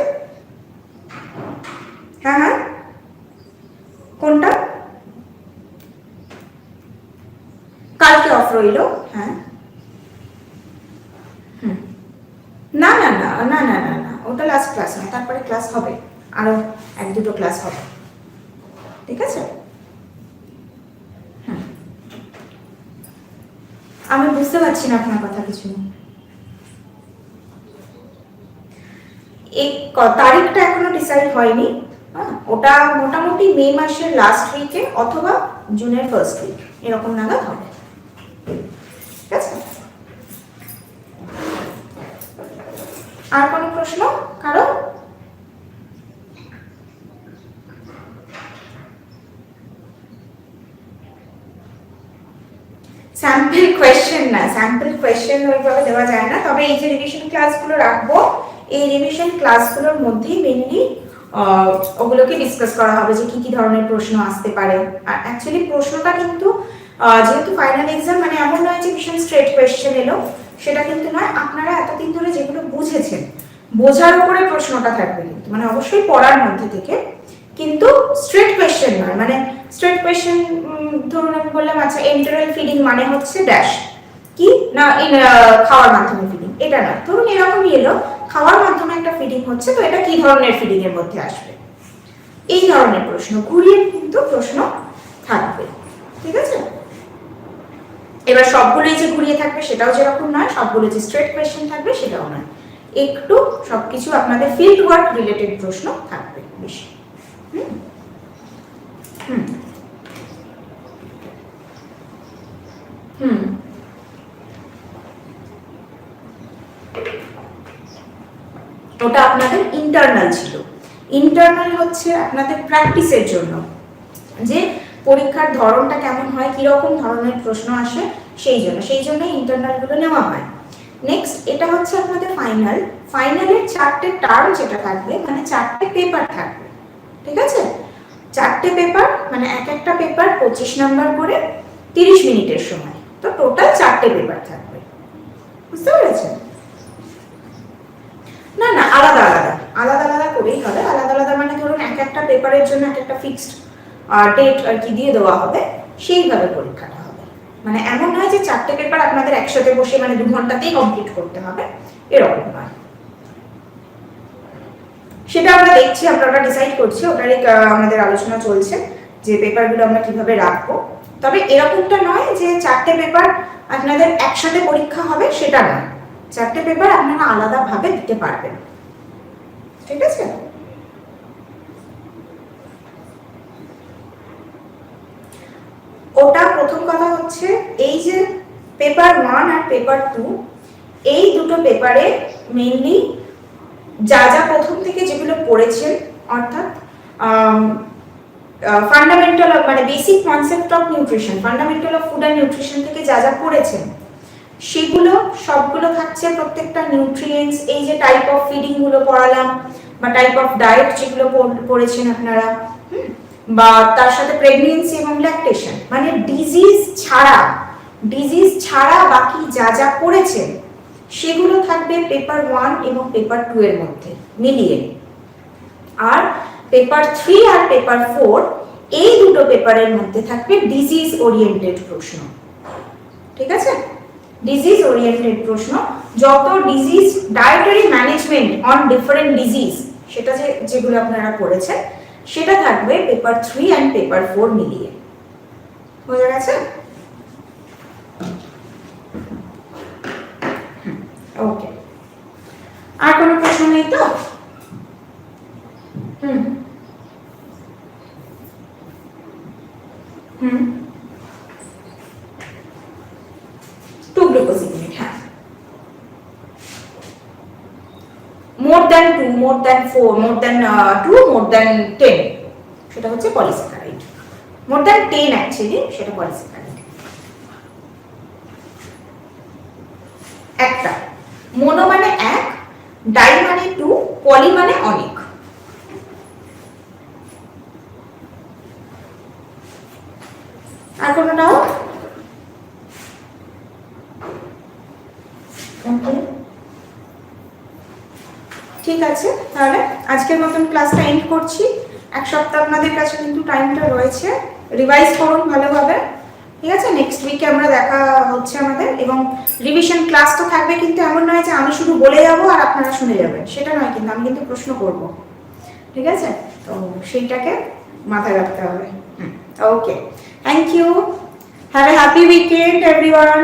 হ্যাঁ হ্যাঁ, কোনটা? কালকে অফ রইল। হ্যাঁ, না না না না না না না, ওটা লাস্ট ক্লাস না, তারপরে ক্লাস হবে, আরো 1-2টো ক্লাস হবে। ঠিক আছে? আমি বুঝতে পারছি না আপনার কথা কিছু। এই তারিখটা এখনো ডিসাইড হয়নি। ওটা মোটামুটি মে মাসের লাস্ট উইকে অথবা জুনের ফার্স্ট উইক এরকম নাগাদ হবে। ঠিক আছে? আর কোনো প্রশ্ন কারো? স্যাম্পল কোয়েশ্চেন না, স্যাম্পল কোয়েশ্চেন ওইভাবে দেওয়া যায় না, তবে এই যে রিভিশন ক্লাসগুলো রাখবো, এই রিভিশন ক্লাসগুলোর মধ্যেই মেনলি ওগুলোকে ডিসকাস করা হবে যে কি কি ধরনের প্রশ্ন আসতে পারে। আর অ্যাকচুয়ালি প্রশ্নটা কিন্তু যেহেতু ফাইনাল এক্সাম, মানে এমন নয় যে ভীষণ স্ট্রেট কোয়েশ্চেন এলো, সেটা কিন্তু নয়। আপনারা এতদিন ধরে যেগুলো বুঝেছেন, বোঝার উপরে প্রশ্নটা থাকবে কিন্তু, মানে অবশ্যই পড়ার মধ্যে থেকে, কিন্তু স্ট্রেট কোয়েশ্চেন নয়। মানে স্ট্রেট কোয়েশ্চেন ধরুন আমি বললাম আচ্ছা এন্টারাল ফিডিং মানে হচ্ছে ড্যাশ, কি না খাওয়ার মাধ্যমে ফিডিং, এটা নয়। ধরুন এরকমই এলো খাওয়ার মাধ্যমে একটা ফিডিং হচ্ছে, তো এটা কি ধরনের ফিডিং এর মধ্যে আসবে, এই ধরনের প্রশ্ন ঘুরিয়ে কিন্তু প্রশ্ন থাকবে। ঠিক আছে? এবার সবগুলোই যে ঘুরিয়ে থাকবে সেটাও যেরকম নয়, সবগুলো যে স্ট্রেট কোয়েশ্চেন থাকবে সেটাও নয়, একটু সবকিছু আপনাদের ফিল্ড ওয়ার্ক রিলেটেড প্রশ্ন থাকবে বেশি। ওটা আপনাদের ইন্টারনাল ছিল। ইন্টারনাল হচ্ছে আপনাদের প্র্যাকটিসের জন্য, যে পরীক্ষার ধরনটা কেমন হয়, কিরকম ধরনের প্রশ্ন আসে, সেই জন্য ইন্টারনালগুলো নেওয়া হয়। নেক্সট এটা হচ্ছে আপনাদের ফাইনাল। ফাইনালের 4টে টার্ম যেটা থাকবে, মানে 4টে পেপার থাকবে। ঠিক আছে? 4টে পেপার, মানে এক একটা পেপার 25 নাম্বার করে, 30 মিনিটের সময়, তো টোটাল 4টে পেপার থাকবে। বুঝতে পেরেছেন? না না, আলাদা আলাদা আলাদা আলাদা করেই হবে। আলাদা আলাদা মানে ধরুন এক একটা পেপারের জন্য এক একটা ফিক্সড ডেট আর কি দিয়ে দেওয়া হবে, সেইভাবে পরীক্ষাটা হবে। মানে এমন নয় যে 4টে পেপার আপনাদের একসাথে বসে মানে 2 ঘন্টাতেই কমপ্লিট করতে হবে, এরকম নয়। সেটা আমরা দেখছি, আমরা ডিসাইড করছি, ওটারই আমাদের আলোচনা চলছে যে পেপারগুলো আমরা কিভাবে রাখবো। তবে এরকমটা নয় যে 4টে পেপার আপনাদের একসাথে পরীক্ষা হবে, সেটা নয়। 4টে পেপার আপনারা আলাদাভাবে দিতে পারবেন। ঠিক আছে? ওটা প্রথম কথা হচ্ছে এই যে পেপার 1 আর পেপার 2, এই দুটো পেপারে মেইনলি যা যা প্রথম থেকে যেগুলো পড়েছেন, অর্থাৎ ফান্ডামেন্টাল অফ, মানে basic concept of nutrition, fundamental of food and nutrition থেকে যা যা পড়েছেন সেগুলো সবগুলো থাকছে। প্রত্যেকটা নিউট্রিয়েন্টস, এই যে টাইপ অফ ফিডিং গুলো পড়ালাম বা টাইপ অফ ডায়েট যেগুলো পড়েছেন আপনারা, বা তার সাথে প্রেগন্যান্সি এবং ল্যাকটেশন, মানে ডিজিজ ছাড়া বাকি যা যা পড়েছেন সেগুলো থাকবে পেপার 1 এবং পেপার 2 এর মধ্যে মিলিয়ে। আর পেপার 3 আর পেপার 4, এই দুটো পেপারের মধ্যে থাকবে ডিজিজ ওরিয়েন্টেড প্রশ্ন। ঠিক আছে? ডিজিজ ওরিয়েন্টেড প্রশ্ন, যত disease, dietary management on different disease, সেটা যেগুলো আপনারা পড়েছেন সেটা থাকবে পেপার 3 এন্ড পেপার 4 মিলিয়ে। বোঝা গেছে? ওকে, আর কোনো প্রশ্ন নেই তো? টু গ্লুকোজ ইউনিট, হ্যাঁ। more than 2, more than 4, more than 2, more than 10, সেটা হচ্ছে পলিস্যাকারাইড। more than 10 অ্যাকচুয়ালি সেটা পলিস্যাকারাইড। একটা মোনো মানে এক, ডাই মানে 2, পলি মানে অনেক। আর কোনো ডাউট? ওকে, ঠিক আছে। তাহলে আজকের মতন ক্লাসটা এন্ড করছি। এক সপ্তাহ আপনাদের কাছে কিন্তু টাইমটা রয়েছে, রিভাইজ করুন ভালোভাবে, ঠিক আছে? নেক্সট উইকে আমরা দেখা হচ্ছে আমাদের, এবং রিভিশন ক্লাস তো থাকবে, কিন্তু এমন নয় যে আমি শুধু বলে যাবো আর আপনারা শুনে যাবেন, সেটা নয়, কিন্তু আমি কিন্তু প্রশ্ন করব, ঠিক আছে? তো সেইটাকে মাথায় রাখতে হবে। Okay, thank you, have a happy weekend everyone.